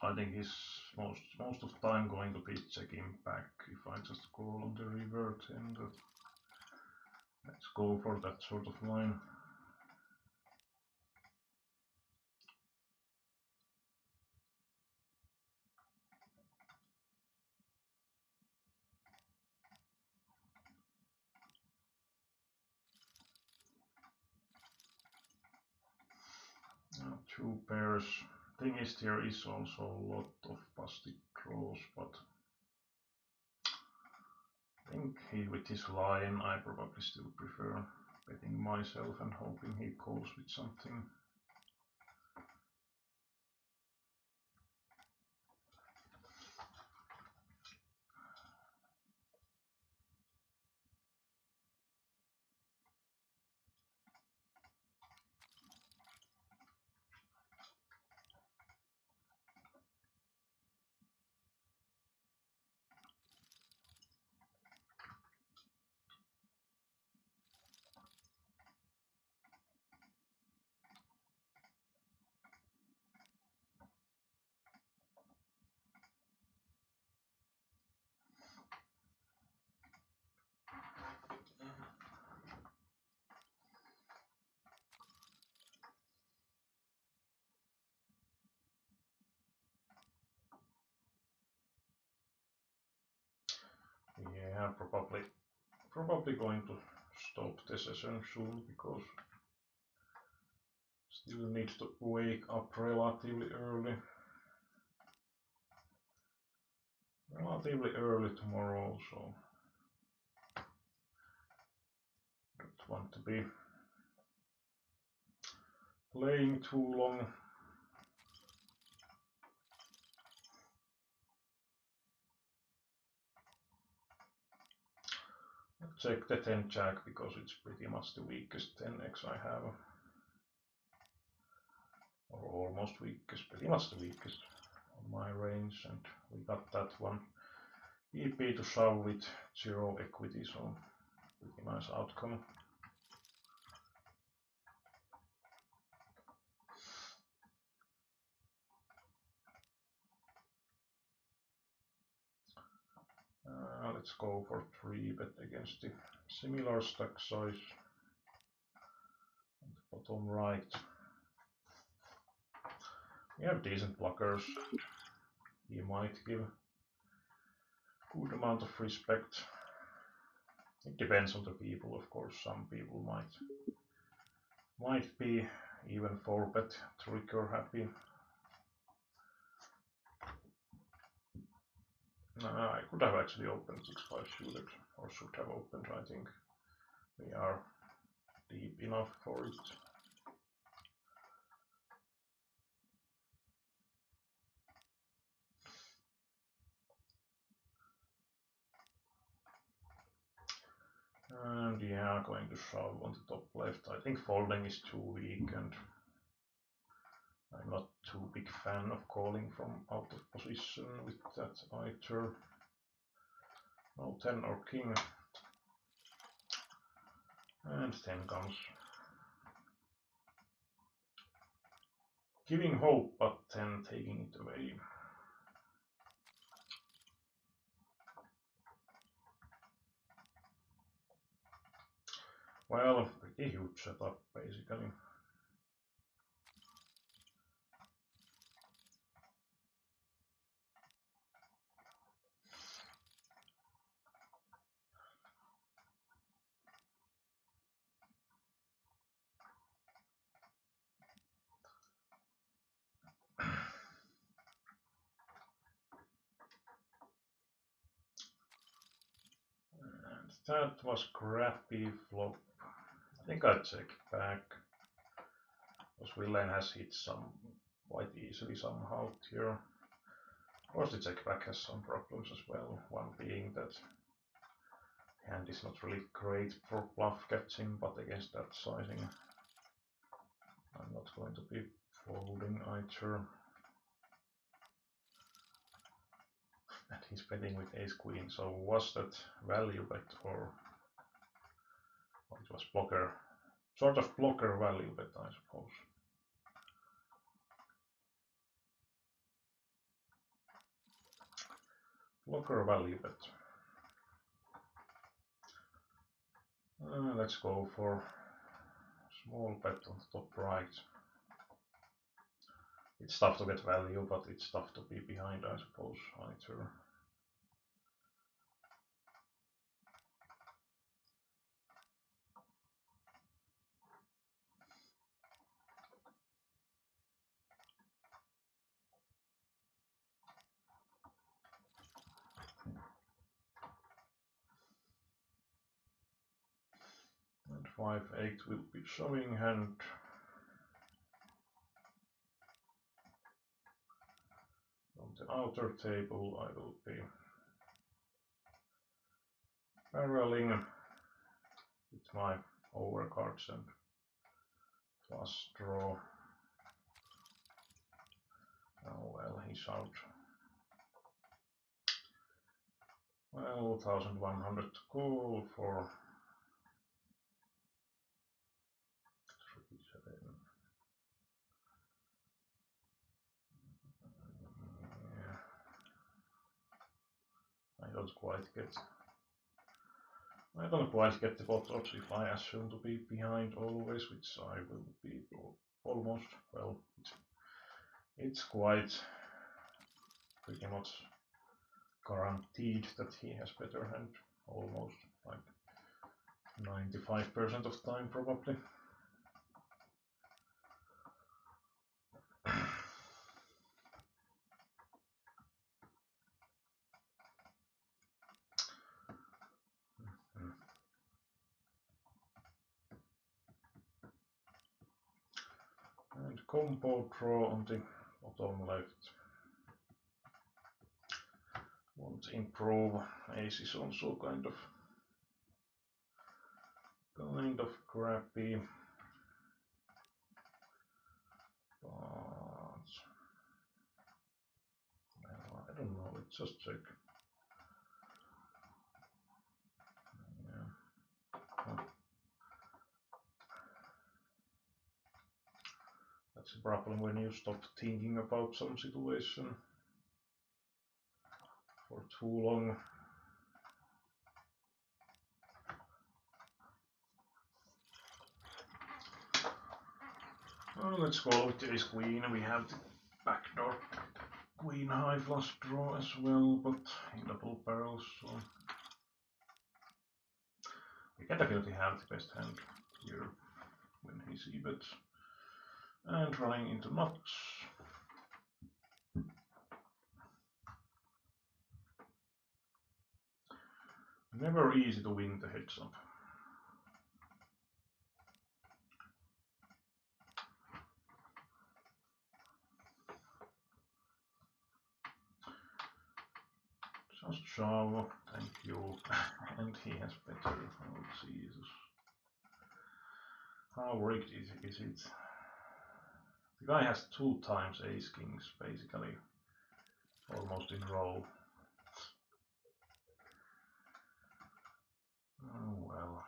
I think he's most of the time going to be checking back if I just call on the revert, and let's go for that sort of line. Two pairs. Thing is, there is also a lot of busted draws, but I think with his line, I probably still prefer betting myself and hoping he calls with something. Yeah, probably going to stop the session soon because still need to wake up relatively early. Relatively early tomorrow, so don't want to be playing too long. Check the 10 jack because it's pretty much the weakest 10x I have. Or almost weakest, pretty much the weakest on my range, and we got that one EP to shove with 0 equity, so pretty nice outcome. Let's go for 3-bet against the similar stack size on the bottom right. We have decent blockers. He might give good amount of respect. It depends on the people, of course. Some people might be even 4-bet trigger happy. I could have actually opened 6-5 suited, or should have opened. I think we are deep enough for it. And yeah, going to shove on the top left. I think folding is too weak, and I'm not too big fan of calling from out of position with that either. No 10 or king. And 10 comes. Giving hope, but 10 taking it away. Well, pretty huge setup basically. And that was crappy flop. I think I check back. Because villain has hit some quite easily somehow here. Of course the check back has some problems as well. One being that hand is not really great for bluff catching, but against that sizing I'm not going to be folding either. And he's betting with ace queen, so was that value bet or it was blocker? Sort of blocker value bet, I suppose. Blocker value bet. Let's go for small bet on the top right. It's tough to get value, but it's tough to be behind, I suppose, either. And 5-8 will be shoving hand. On the outer table I will be barreling with my overcards and plus draw. Oh well, he's out. Well, 1100 to call for 3-7. Yeah. I don't quite get the pot odds if I assume to be behind always, which I will be almost. Well, it's quite pretty much guaranteed that he has better hand, almost like 95% of time probably. And combo draw on the bottom left. Want to improve. Ace is also kind of crappy. But well, I don't know, let's just check. Yeah. Well, that's a problem when you stop thinking about some situation for too long. Well, let's go with the ace queen. We have the backdoor queen high flush draw as well, but in double barrels, so we can definitely have the best hand here when he c-bets. And running into nuts. Never easy to win the heads up. Just shove, thank you. And he has better. Jesus. How rigged is it? The guy has 2 times ace kings, basically, almost in row. Oh well.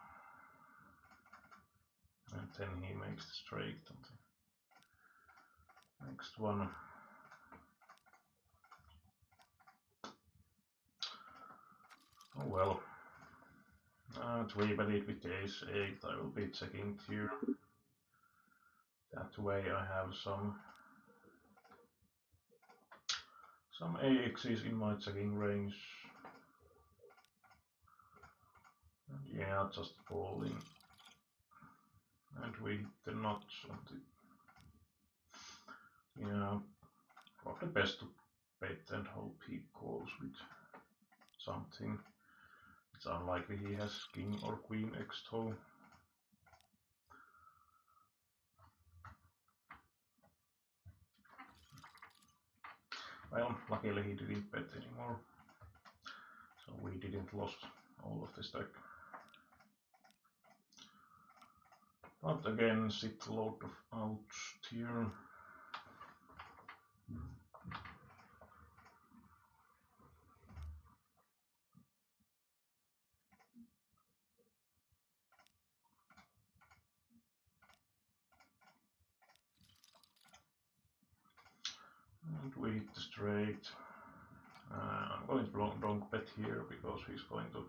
And then he makes the straight on the next one. Oh well. 3-bet it with ace 8, I will be checking here. That way I have some AXs in my checking range. And yeah, just calling. And we hit the nuts on the... Yeah, probably best to bet and hope he calls with something. It's unlikely he has king or queen x-toe. Well, luckily he didn't bet anymore, so we didn't lost all of the stack. But again, sit a lot of outs here. And we hit the straight. I'm going to long bet here because he's going to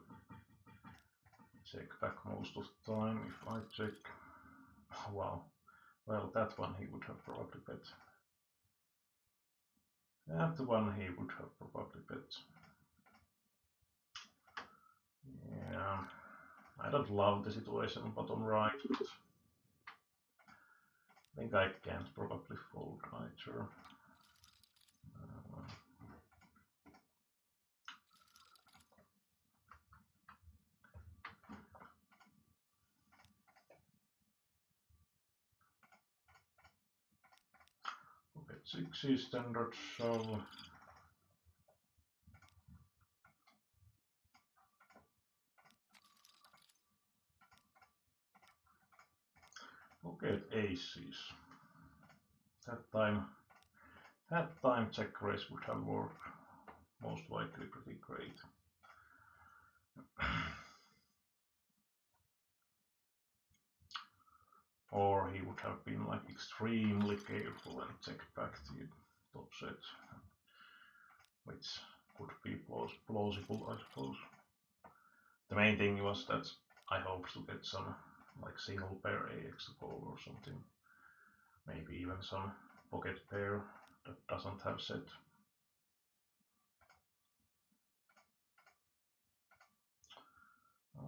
check back most of the time if I check. Oh, wow. Well, that one he would have probably bet. That one he would have probably bet. Yeah, I don't love the situation bottom right, but I think I can't probably fold either. Okay, 6 is standard shove. Okay, aces. That time check raise would have worked most likely pretty great. Or he would have been like extremely careful and checked back the top set, which could be plausible, I suppose. The main thing was that I hoped to get some like single pair AX to call or something. Maybe even some pocket pair that doesn't have set.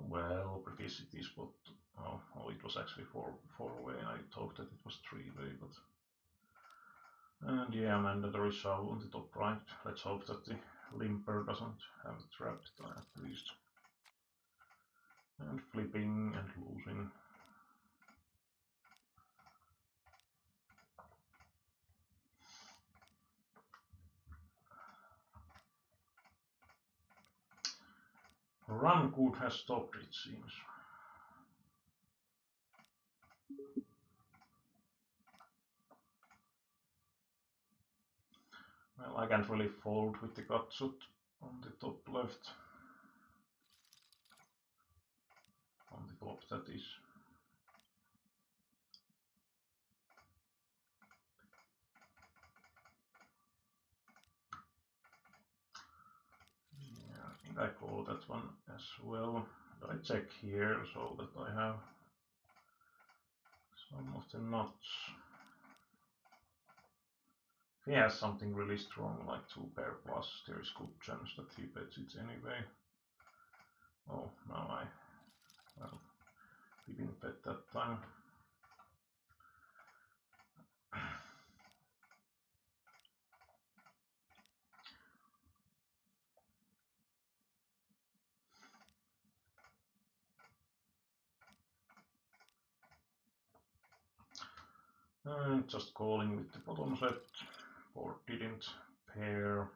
Well, pretty city spot. Oh, it was actually 4-way. I thought that it was 3-way, but. And yeah, mandatory shove on the top right. Let's hope that the limper doesn't have it trapped at least. And flipping and losing. Run could has stopped, it seems. Well, I can't really fold with the gut shot on the top left. On the top, that is. Yeah, I think I call that one as well. I check here so that I have some of the nuts. If he has something really strong like 2 pair plus, there is good chance that he bets it anyway. Oh, now well, he didn't bet that time. And just calling with the bottom set. Board didn't pair.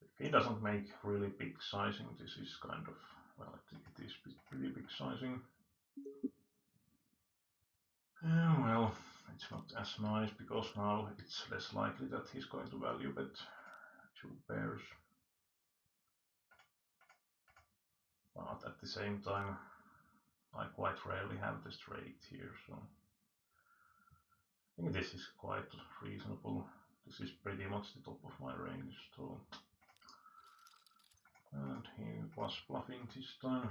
If he doesn't make really big sizing, this is kind of Well, I think it is pretty big sizing. Well, it's not as nice because now it's less likely that he's going to value bet 2 pairs. But at the same time, I quite rarely have the straight here, so I think this is quite reasonable. This is pretty much the top of my range, so. And he was bluffing this time.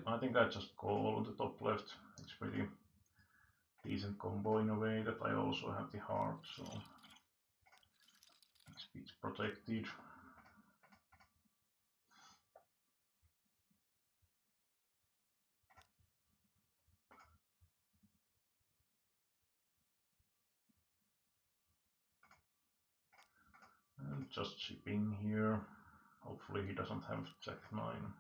I think I just call on the top left. It's pretty decent combo in a way that I also have the heart, so it's protected. And just chipping here. Hopefully he doesn't have jack 9.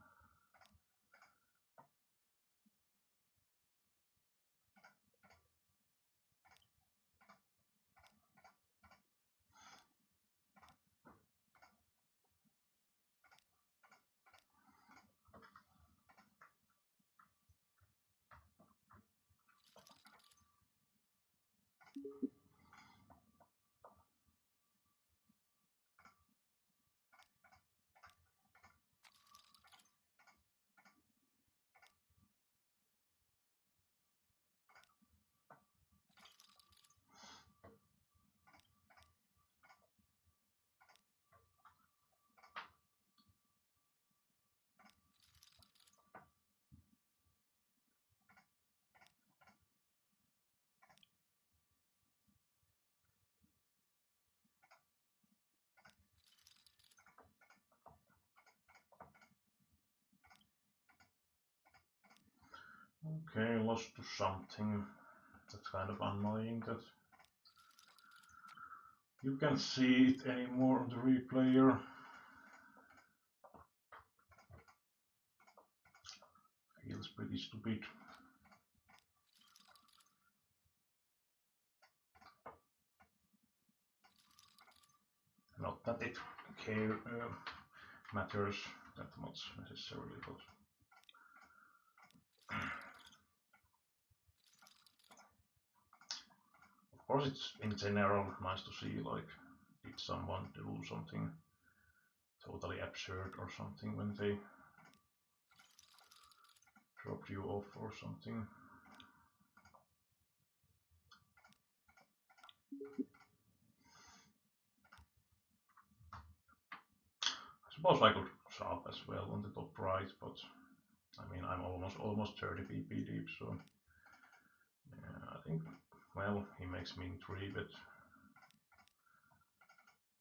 Okay, lost to something. That's kind of annoying that you can't see it anymore on the replayer. Feels pretty stupid. Not that it matters that much necessarily, but of course it's in general nice to see, like, did someone do something totally absurd or something when they dropped you off or something. I suppose I could shove as well on the top right, but I mean I'm almost 30 pp deep, so yeah, I think, well, he makes min 3, but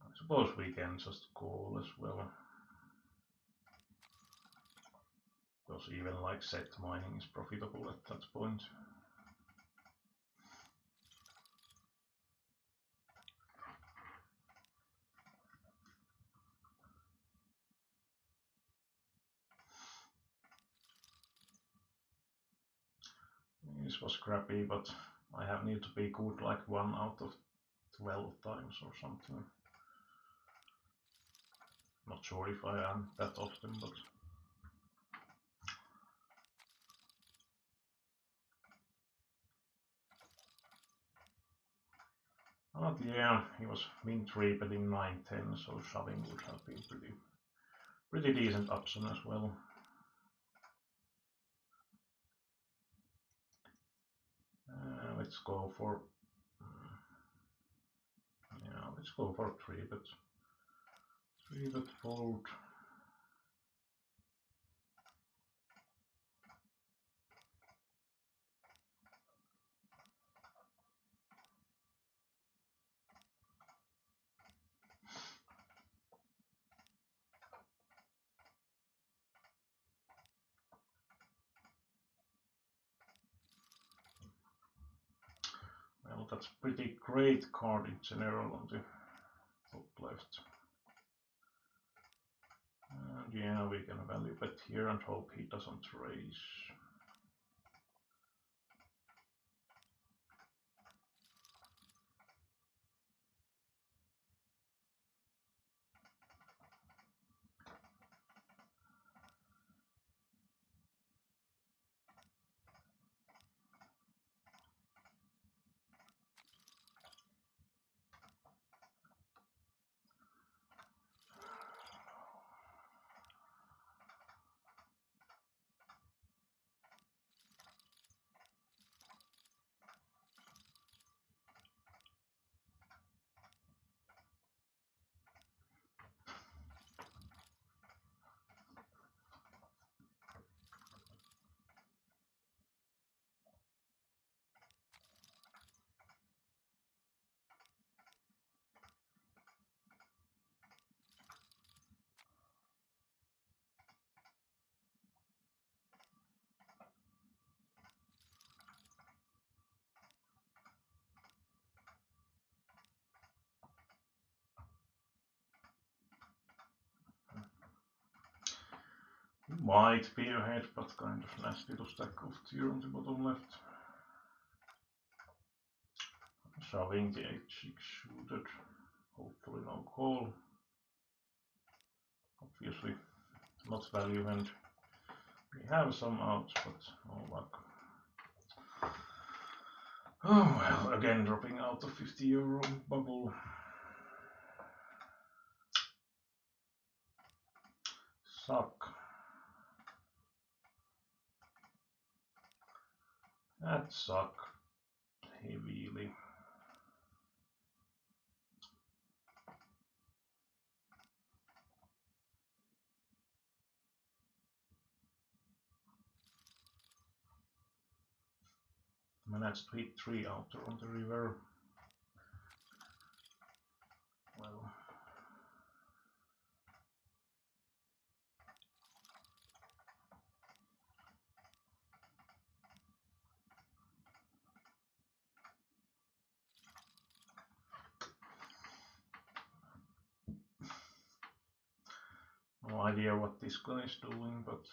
I suppose we can just call as well. Because even like set mining is profitable at that point. This was crappy, but I have need to be good like 1 out of 12 times or something. Not sure if I am that often, but yeah, he was min 3 betting 9-10, so shoving would have been pretty decent option as well. Let's go for yeah, let's go for 3-bet fold. That's pretty great card in general on the top left. And yeah, we can value bet here and hope he doesn't raise. Might be ahead, but kind of nasty to stack off here on the bottom left. Shoving the h6 suited, hopefully no call. Obviously not value hand. We have some outs, but no luck. Oh well, again dropping out of €50 bubble. Suck. That suck heavily. Managed to hit 3 outer on the river. Well, no idea what this guy is doing, but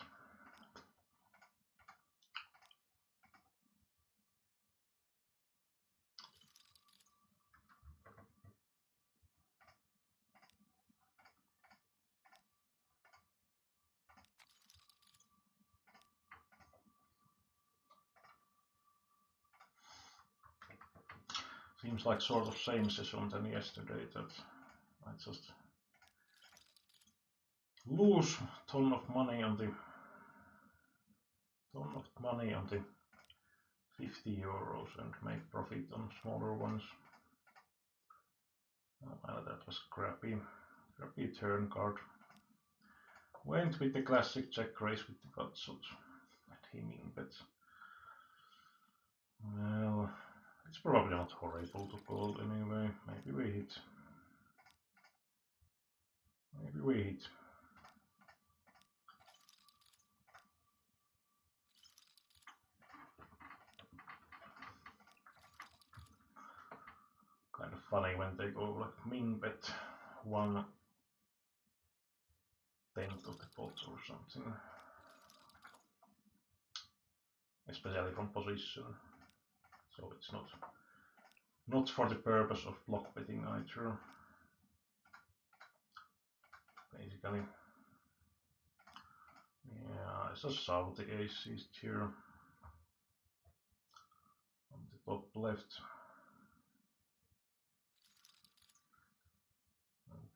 seems like sort of same session than yesterday, that I just lose ton of money on the €50 and make profit on smaller ones. Oh, well, that was crappy turn card. Went with the classic check raise with the gut shot at hemming, but well, it's probably not horrible to call anyway. Maybe we hit. Kind of funny when they go like min bet 1/10 of the pot or something, especially from position. So it's not for the purpose of block betting either. Basically, yeah, I just saw the aces here on the top left.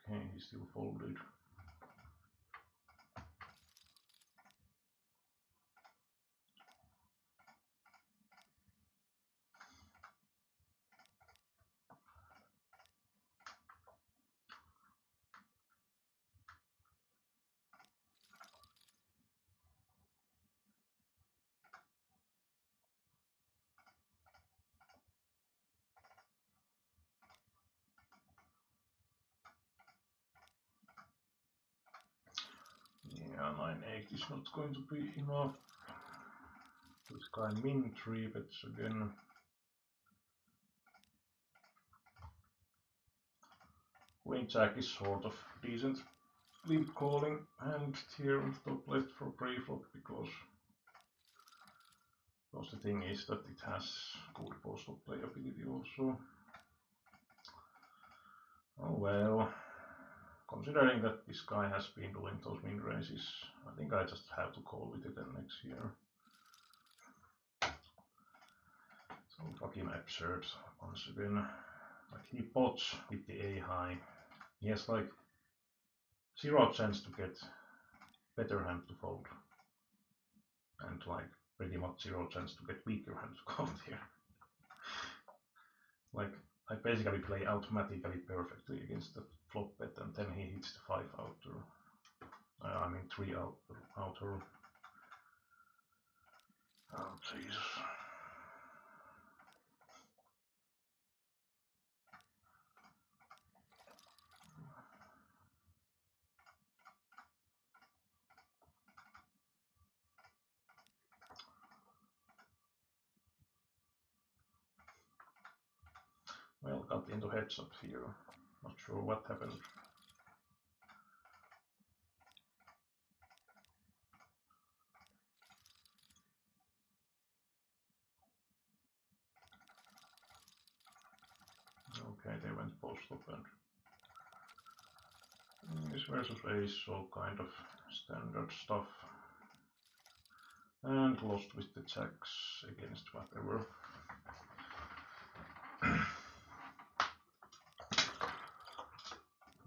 Okay, he still folded. Yeah, 9/8 is not going to be enough. This guy min 3 bets again. Queen Jack is sort of decent lead calling, and here on the top left for pre-flop because the thing is that it has good post-flop playability also. Oh well, considering that this guy has been doing those min races, I think I just have to call with it then next year. So fucking absurd once again. Like he pots with the A high. He has like 0 chance to get better hand to fold. And like pretty much 0 chance to get weaker hand to count here. Like I basically play automatically perfectly against the flop bet and then he hits the 5 outer. I mean 3 outer. Oh Jesus. Well, got into heads up here. Not sure what happened. Okay, they went post-flop and this versus ace, so kind of standard stuff. And lost with the jacks against whatever.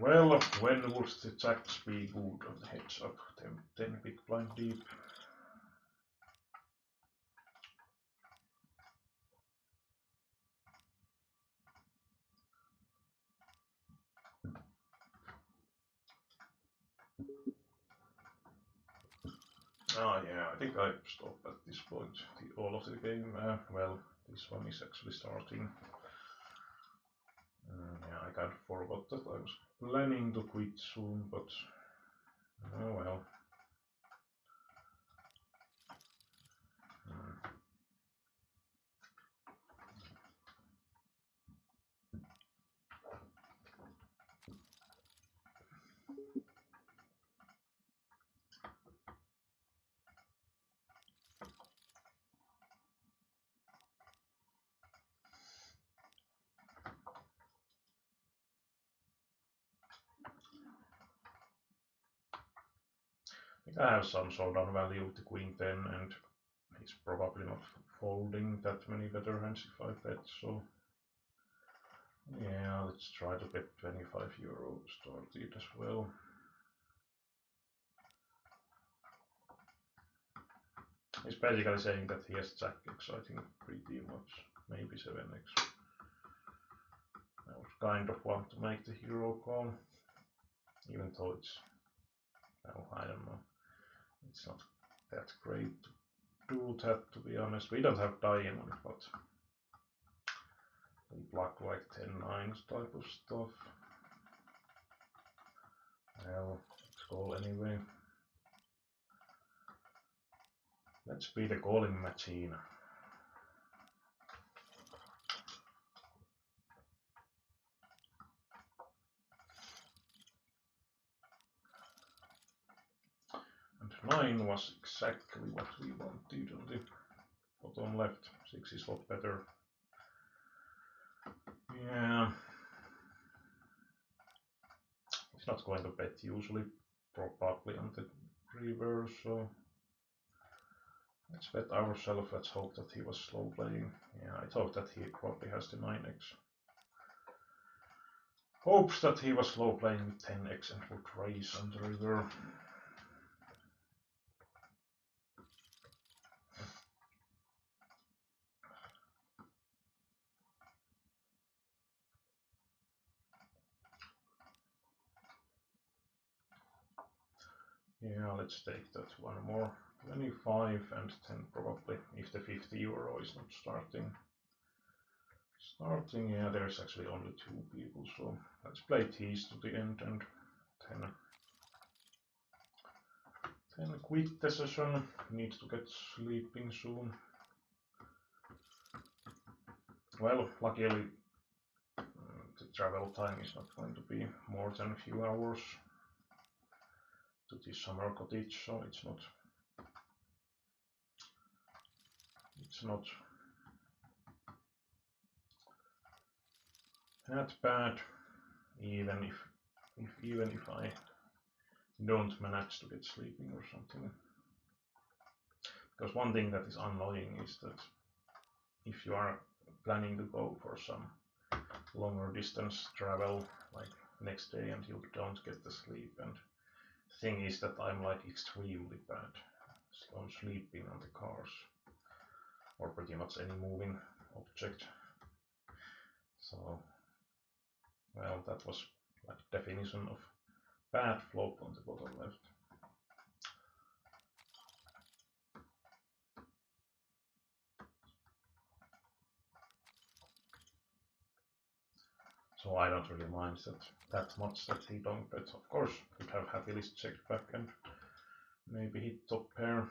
Well, when would the jacks be good on the heads up? 10 big blind deep. Oh yeah, I think I stop at this point. All of the game. Well, this one is actually starting. Yeah, I kind of forgot that I was planning to quit soon, but oh well. I think I have some showdown value with the queen 10 and he's probably not folding that many better hands if I bet, so yeah, let's try to get 25 euro started as well. He's basically saying that he has jack x, I think pretty much, maybe 7x. I would kind of want to make the hero call, even though it's, well, I don't know, it's not that great to do that, to be honest. We don't have diamond, but we block like 10-9 type of stuff. Well, let's call anyway. Let's be the calling machine. And 9 was exactly what we wanted on the bottom left. 6 is a lot better. Yeah. He's not going to bet usually, probably on the reverse, so let's bet ourselves. Let's hope that he was slow playing. Yeah, I thought that he probably has the 9x. Hopes that he was slow playing with 10x and would raise on the river. Yeah, let's take that one more. 25 and 10 probably, if the 50 euro is not starting. Yeah, there's actually only 2 people, so let's play tease to the end and 10 quit the session. Need to get sleeping soon. Well, luckily the travel time is not going to be more than a few hours to the summer cottage, so it's not that bad, even if I don't manage to get sleeping or something. Because one thing that is annoying is that if you are planning to go for some longer distance travel, like next day, and you don't get the sleep, and the thing is that I'm like extremely bad on sleeping on the cars or pretty much any moving object. So, well, that was like definition of bad flop on the bottom left. So I don't really mind that much that he don't bet. Of course, could have happily checked back and maybe hit top pair.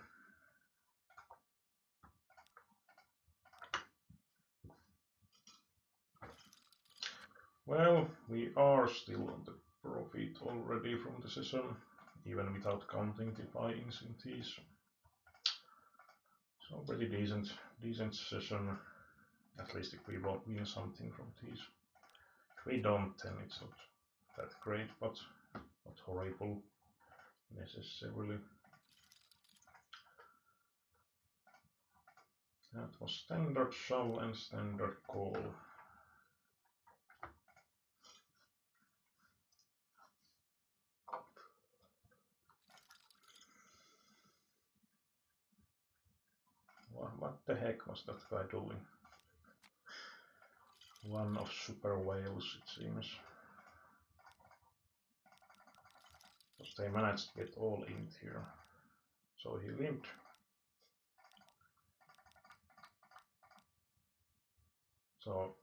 Well, we are still on the profit already from the session, even without counting the buy-ins in these. So pretty decent session, at least if we win something from these. If we don't, then it's not that great, but not horrible necessarily. That was standard shove and standard call. What the heck was that guy doing? One of super whales, it seems. Because they managed to get all in here. So he limped. So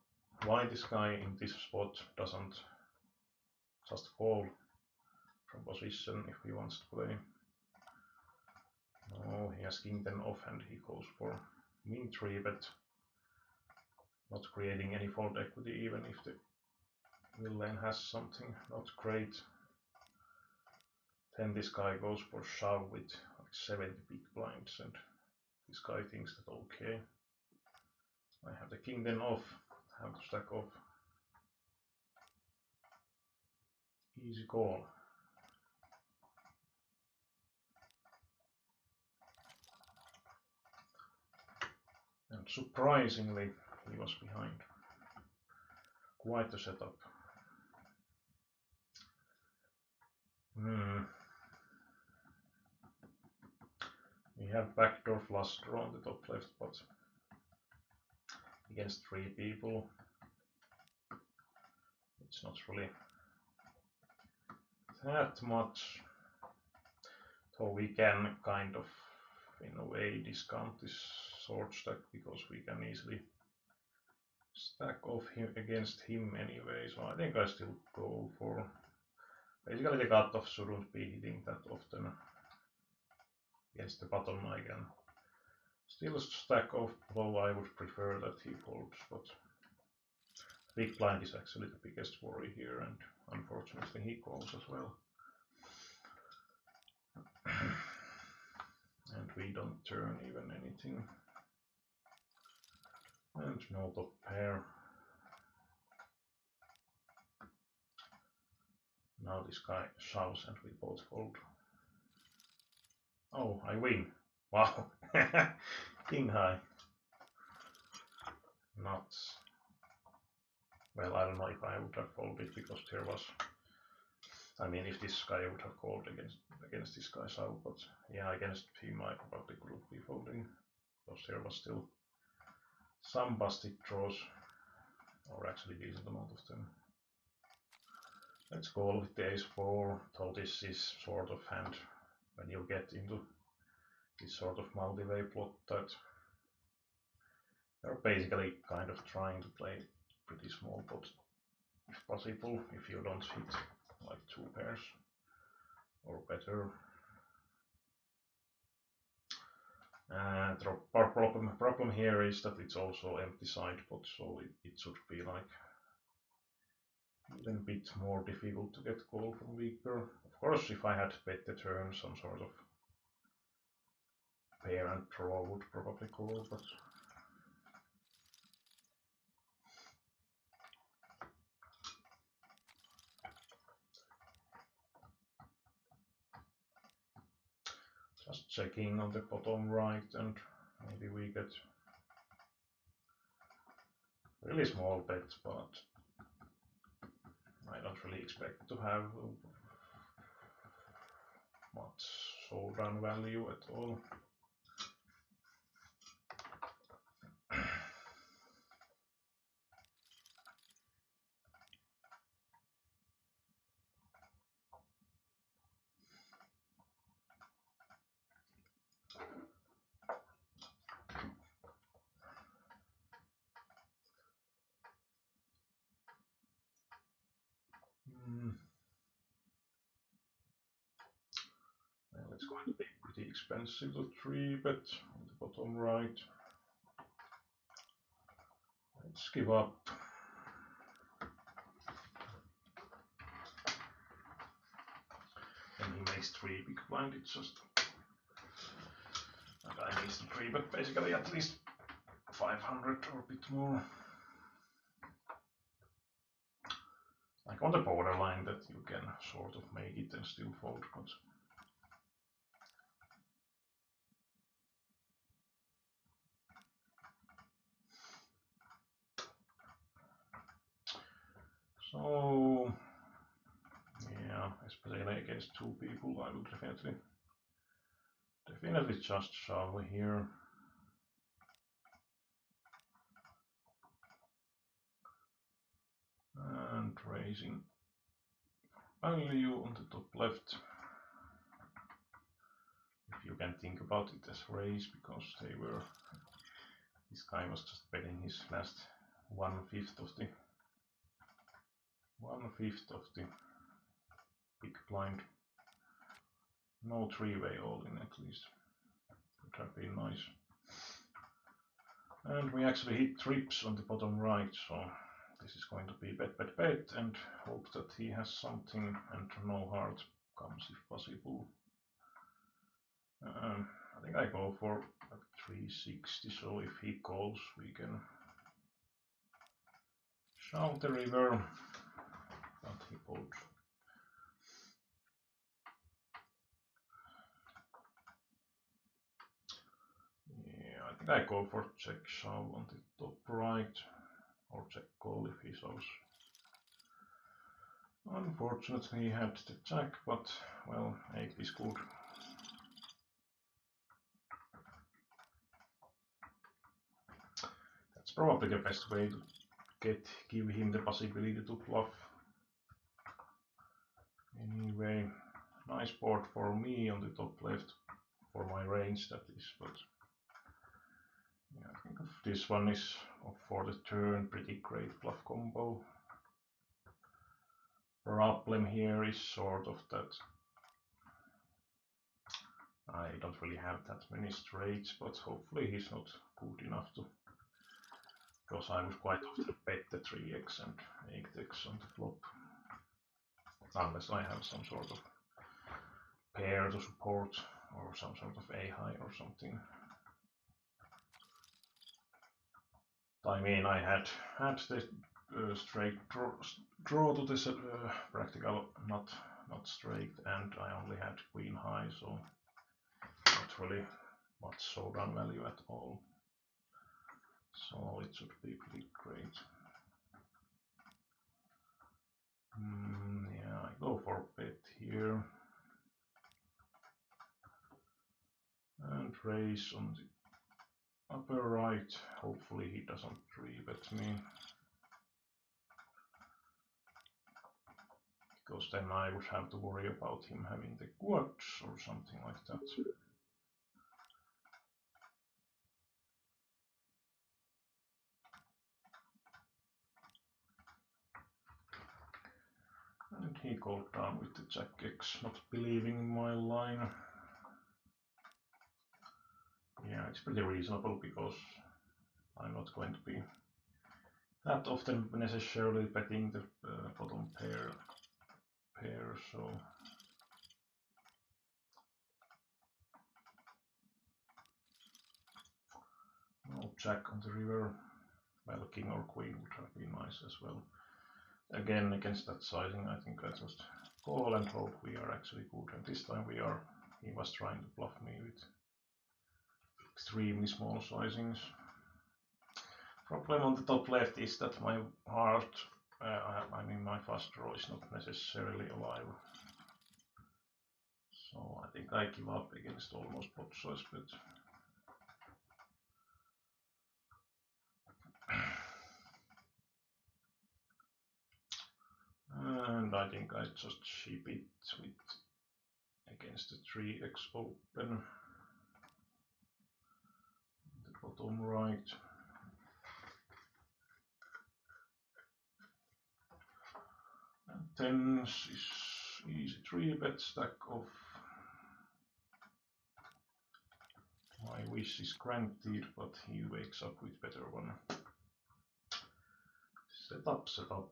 why this guy in this spot doesn't just call from position if he wants to play? No, he has king 10 off and he goes for min 3 bet, not creating any fold equity even if the villain has something not great. Then this guy goes for shove with like 70 big blinds, and this guy thinks that okay, I have the king 10 off, have to stack off. Easy call. And surprisingly, he was behind. Quite a setup. We have backdoor flush draw on the top left, but against 3 people, it's not really that much. So we can kind of, in a way, discount this sword stack because we can easily stack off him against him anyway. So I think I still go for. Basically, the cutoff shouldn't be hitting that often. Against the bottom, I can still stack off, though I would prefer that he folds. But big blind is actually the biggest worry here, and unfortunately, he calls as well. And we don't turn even anything. And no top pair. Now this guy shoves and we both fold. Oh, I win. Wow. King high. Nuts. Well, I don't know if I would have folded because there was. I mean, if this guy would have called against this guy shove, but yeah, against him I probably couldn't be folding because there was still some busted draws, or actually decent amount of them. Let's call with the ace-4, though this is sort of hand when you get into this sort of multi-way plot that you're basically kind of trying to play pretty small pot if possible, if you don't hit like 2 pairs or better. The problem here is that it's also empty side pot, so it should be like even a bit more difficult to get call from weaker. Of course, if I had bet the turn, some sort of pair and draw would probably call, but just checking on the bottom right, and maybe we get really small bets, but I don't really expect to have much showdown value at all. Well, it's going to be pretty expensive to 3-bet on the bottom right. Let's give up. And he makes 3 big blind, it's just... And I missed the 3-bet basically at least 500 or a bit more. Like on the borderline that you can sort of make it and still fold, but so yeah, especially against 2 people, I will definitely just shove here. And raising value on the top left. If you can think about it as raise, because this guy was just betting his last 1/5 of the big blind. No 3-way all in at least. Would have been nice. And we actually hit trips on the bottom right, so this is going to be bet, and hope that he has something and no heart comes if possible. I think I go for 360, so if he calls we can shove the river, but he folds. Yeah, I think I go for check shove on the top right, or check call if he shoves. Unfortunately he had the jack, but well, 8 is good. That's probably the best way to give him the possibility to bluff. Anyway, nice board for me on the top left, for my range that is, but yeah, I think this one is for the turn pretty great bluff combo. Problem here is sort of that I don't really have that many straights, but hopefully he's not good enough to, because I would quite often bet the 3x and 8x on the flop, unless I have some sort of pair to support or some sort of a high or something. I mean, I had the straight draw to this practical, not straight, and I only had queen high, so not really much showdown value at all. So it should be pretty great. Yeah, I go for bet here and raise on the upper right. Hopefully he doesn't 3-bet me, because then I would have to worry about him having the quads or something like that. And he called down with the jack X, not believing in my line. Yeah, it's pretty reasonable because I'm not going to be that often necessarily betting the bottom pair, so no jack on the river. Well, king or queen would have been nice as well. Again, against that sizing, I think I just call and hope we are actually good. And this time we are. He was trying to bluff me with extremely small sizings. Problem on the top left is that my heart, I mean my fast draw is not necessarily alive. So I think I give up against almost pot size bet. And I think I just ship it with against the 3x open. The bottom right. And tens is easy 3-bet stack of. My wish is granted, but he wakes up with better one. Set up, set up.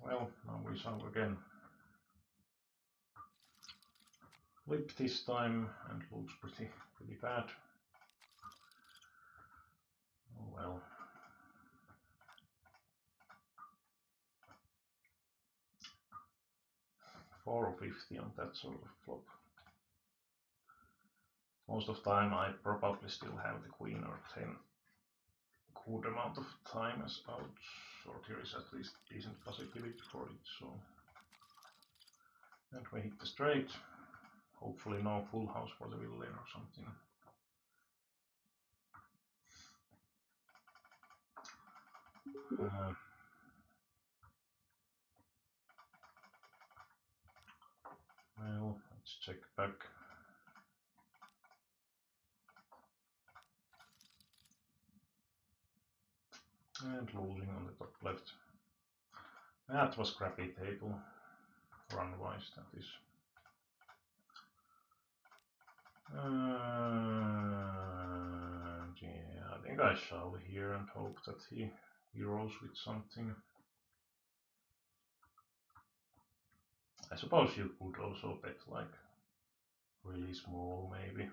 Well, now we shove again. Flip this time and looks pretty bad. Oh well. $4.50 on that sort of flop. Most of the time I probably still have the queen or 10 good amount of time as outs, or there is at least decent possibility for it, so. And we hit the straight. Hopefully no full house for the villain or something. Well, let's check back. And losing on the top left. That was crappy table. Run-wise, that is. Yeah, I think I shall here and hope that he rolls with something. I suppose you could also bet like really small, maybe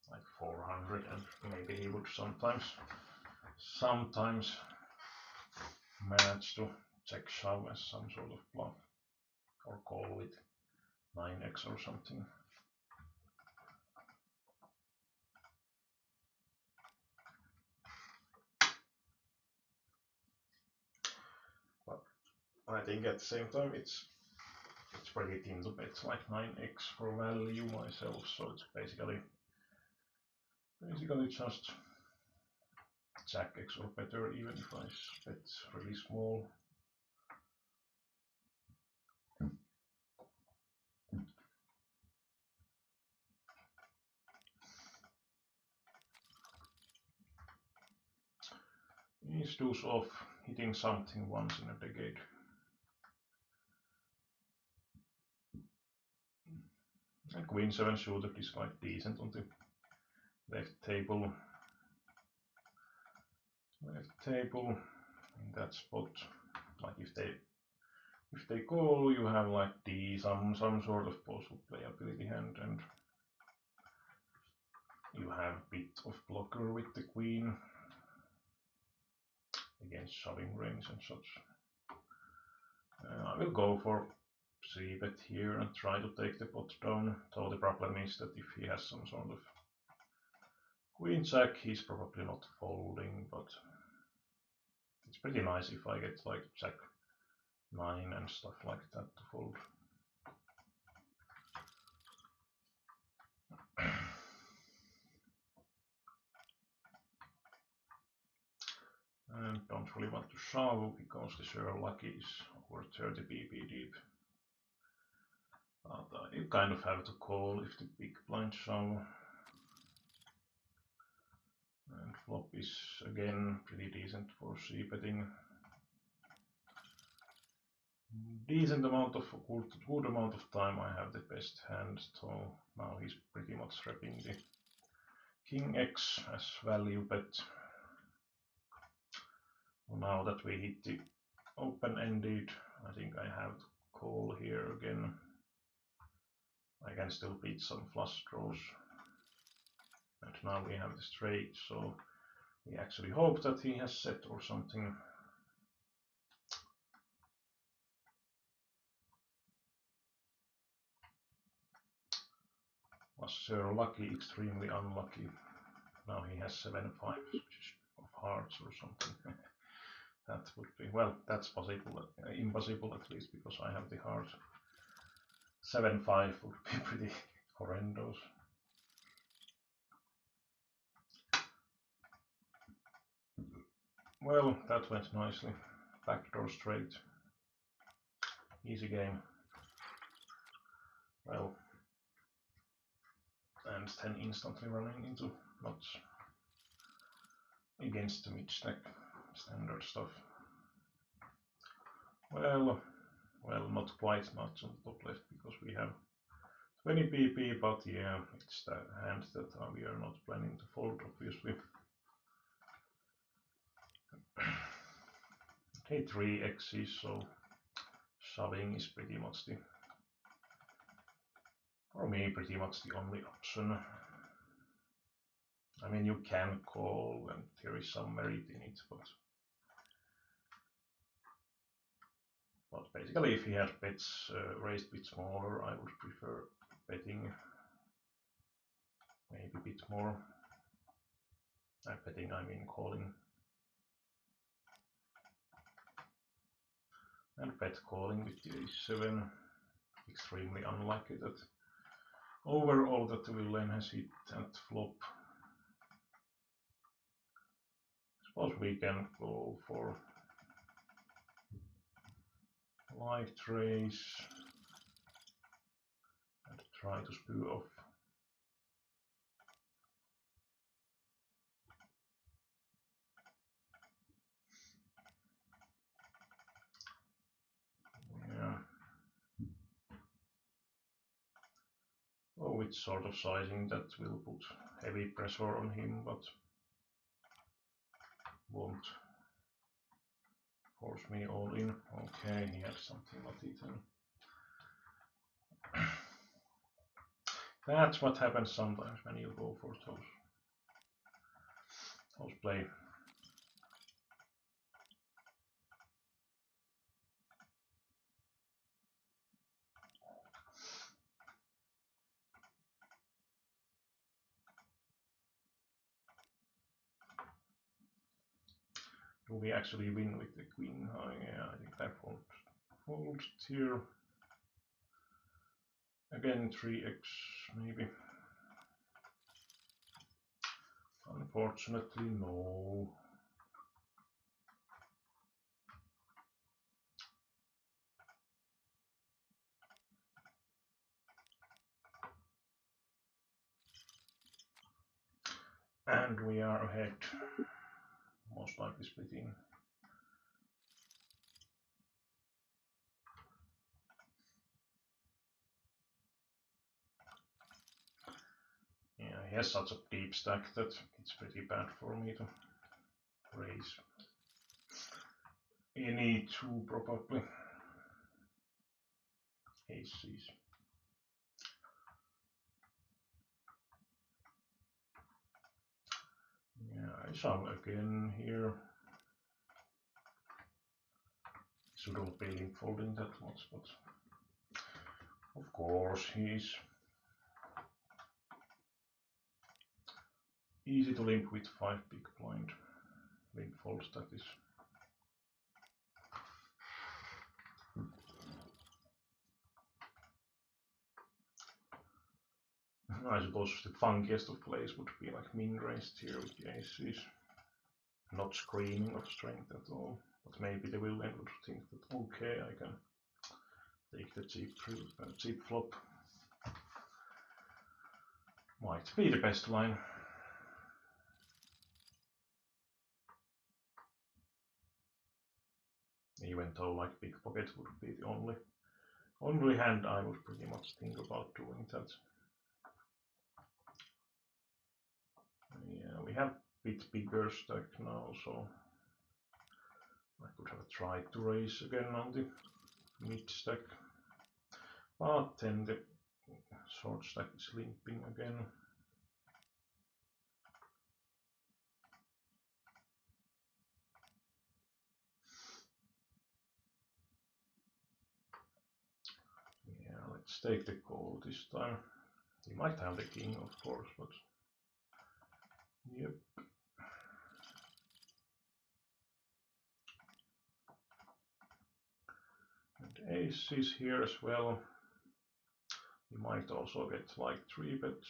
like 400, and maybe he would sometimes manage to check shove as some sort of bluff, or call with 9x or something. But I think at the same time it's pretty thin to bet like 9x for value myself, so it's basically just jack x or better, even if I bet really small. Ace deuce off, hitting something once in a decade. And queen 7 suited is quite decent on the left table. In that spot. Like if they call, you have like some sort of possible playability hand, and you have a bit of blocker with the queen against shoving range and such. I will go for c-bet here and try to take the pot down, though the problem is that if he has some sort of queen jack, he's probably not folding, but it's pretty nice if I get like jack 9 and stuff like that to fold. And don't really want to shove because the Sherlock is over 30 pp deep. But you kind of have to call if the big blind shove. And flop is again pretty decent for c-betting. decent amount of good amount of time I have the best hand, so now he's pretty much repping the King X as value bet. Now that we hit the open-ended, I think I have to call here again. I can still beat some flush draws. And now we have the straight, so we actually hope that he has set or something. Was Sir Lucky extremely unlucky? Now he has 7-5 of hearts or something. That would be, well, that's possible, impossible at least, because I have the heart. 7-5 would be pretty horrendous. Well, that went nicely. Backdoor straight. Easy game. Well, and 10 instantly running into not against the mid stack standard stuff. Well, not quite much on the top left because we have 20 PP, but yeah, it's the hand that we are not planning to fold, obviously. Okay, 3 X's, so shoving is pretty much the, for me, pretty much the only option. I mean, you can call, and there is some merit in it, but basically, if he had bets raised a bit smaller, I would prefer betting maybe a bit more. Betting, I mean calling. And bet calling with the a7. Extremely unlikely that overall that the villain has hit at flop. Suppose we can go for light raise and try to spew off. Yeah. Oh, it's sort of sizing that will put heavy pressure on him, but won't force me all in. Okay, he has something not eaten. That's what happens sometimes when you go for those play. Do we actually win with the queen? Oh, yeah, I think I fold here. Again, 3x maybe. Unfortunately, no. And we are ahead. Most likely splitting. Yeah, he has such a deep stack that it's pretty bad for me to raise any two probably. Aces. Yeah, I shove again here. Shouldn't be limp folding that much, but of course he's easy to limp with 5 big blind. Limp folds, that is. I suppose the funkiest of plays would be like min raised here with the aces. Not screaming of strength at all, but maybe the villain would think that okay, I can take the cheap flop. Might be the best line. even though like pickpocket would be the only hand I would pretty much think about doing that. Yeah, we have a bit bigger stack now, so I could have tried to raise again on the mid stack, but then the short stack is limping again. Yeah, let's take the call this time. He might have the king, of course, but yep. And ace is here as well. We might also get like 3 bets.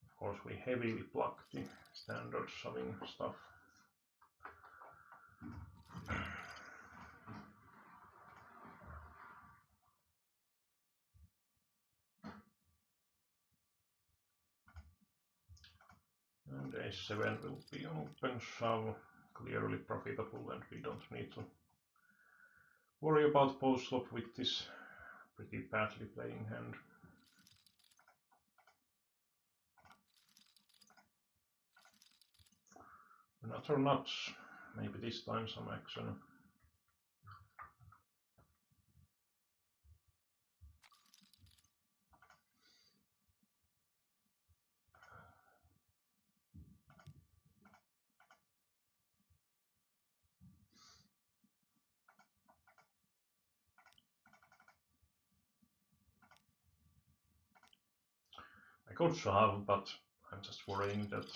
Of course, we heavily block the standard shoving stuff. And a7 will be open shove, clearly profitable, and we don't need to worry about post flop with this pretty badly playing hand. Another nuts, maybe this time some action. I could shove, but I'm just worrying that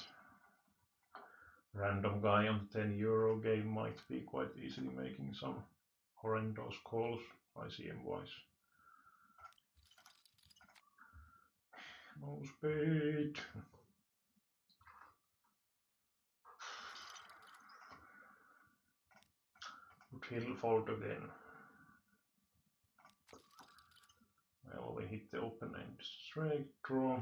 random guy on the €10 game might be quite easily making some horrendous calls, ICM wise. No spade. Would he'll fold again? Well, we hit the open end straight draw.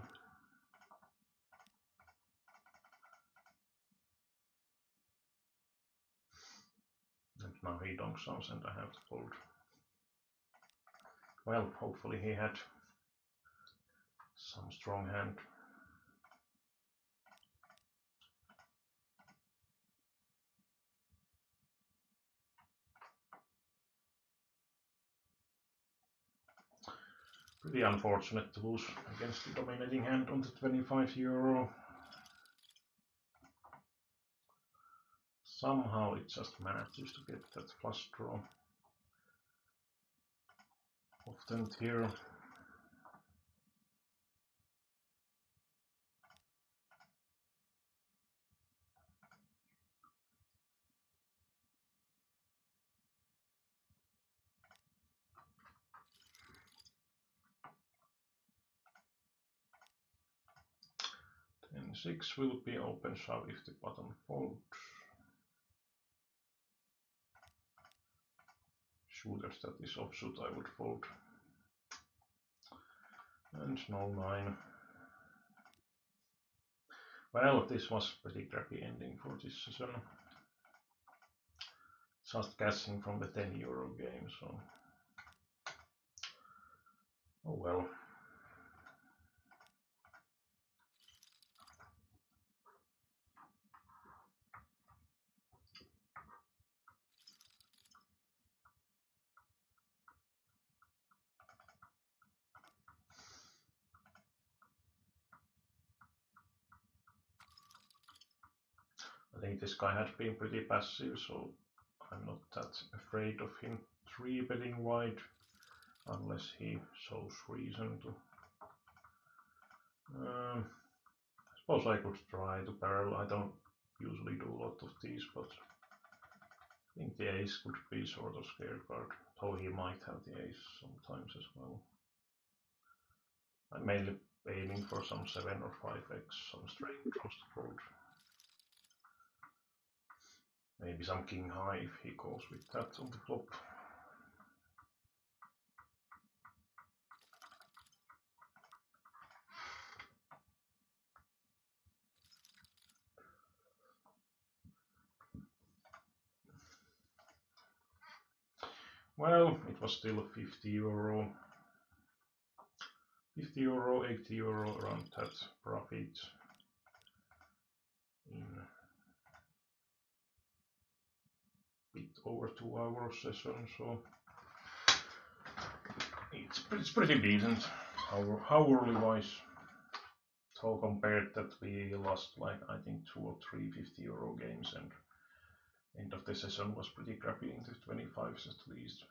And now he donks some and I have to fold. Well, hopefully he had some strong hand. Pretty unfortunate to lose against the dominating hand on the €25. Somehow it just manages to get that flush draw. Often here. Then 6 will be open shove if the button folds. Shooters that is offsuit I would fold. And no 9. Well, this was pretty crappy ending for this session. Just cashing from the €10 game, so oh well. I think this guy had been pretty passive, so I'm not that afraid of him 3-betting wide, unless he shows reason to. I suppose I could try to barrel. I don't usually do a lot of these, but I think the ace could be sort of scare card, though he might have the ace sometimes as well. I'm mainly aiming for some 7 or 5x, some straight draws to fold. Maybe some king high if he goes with that on the flop. Well, it was still 50 euro, 50 euro, 80 euro, around that profit in bit over 2 hour session, so it's pretty decent hourly wise. So compared that we lost like I think 2 or 3 50 euro games, and end of the session was pretty crappy in the 25s at least.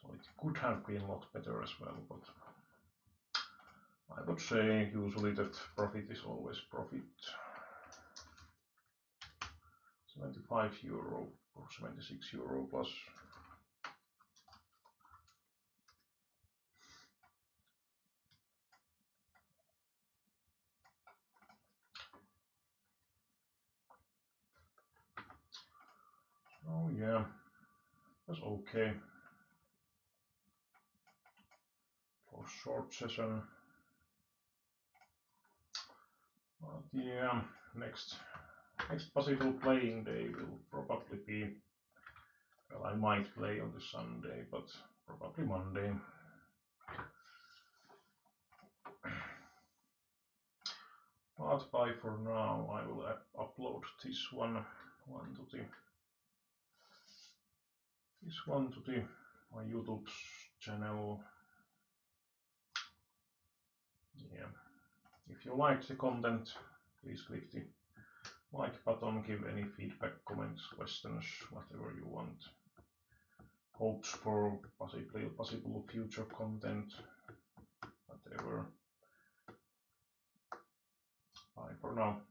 So it could have been a lot better as well, but I would say usually that profit is always profit. 75 euro or 76 euro plus. Oh yeah, that's okay for short session. But yeah, next possible playing day will probably be, well, I might play on the Sunday, but probably Monday. But by for now, I will upload this one to the my YouTube channel. Yeah, if you like the content, please click the like button, give any feedback, comments, questions, whatever you want. Hopes for possible future content, whatever. Bye for now.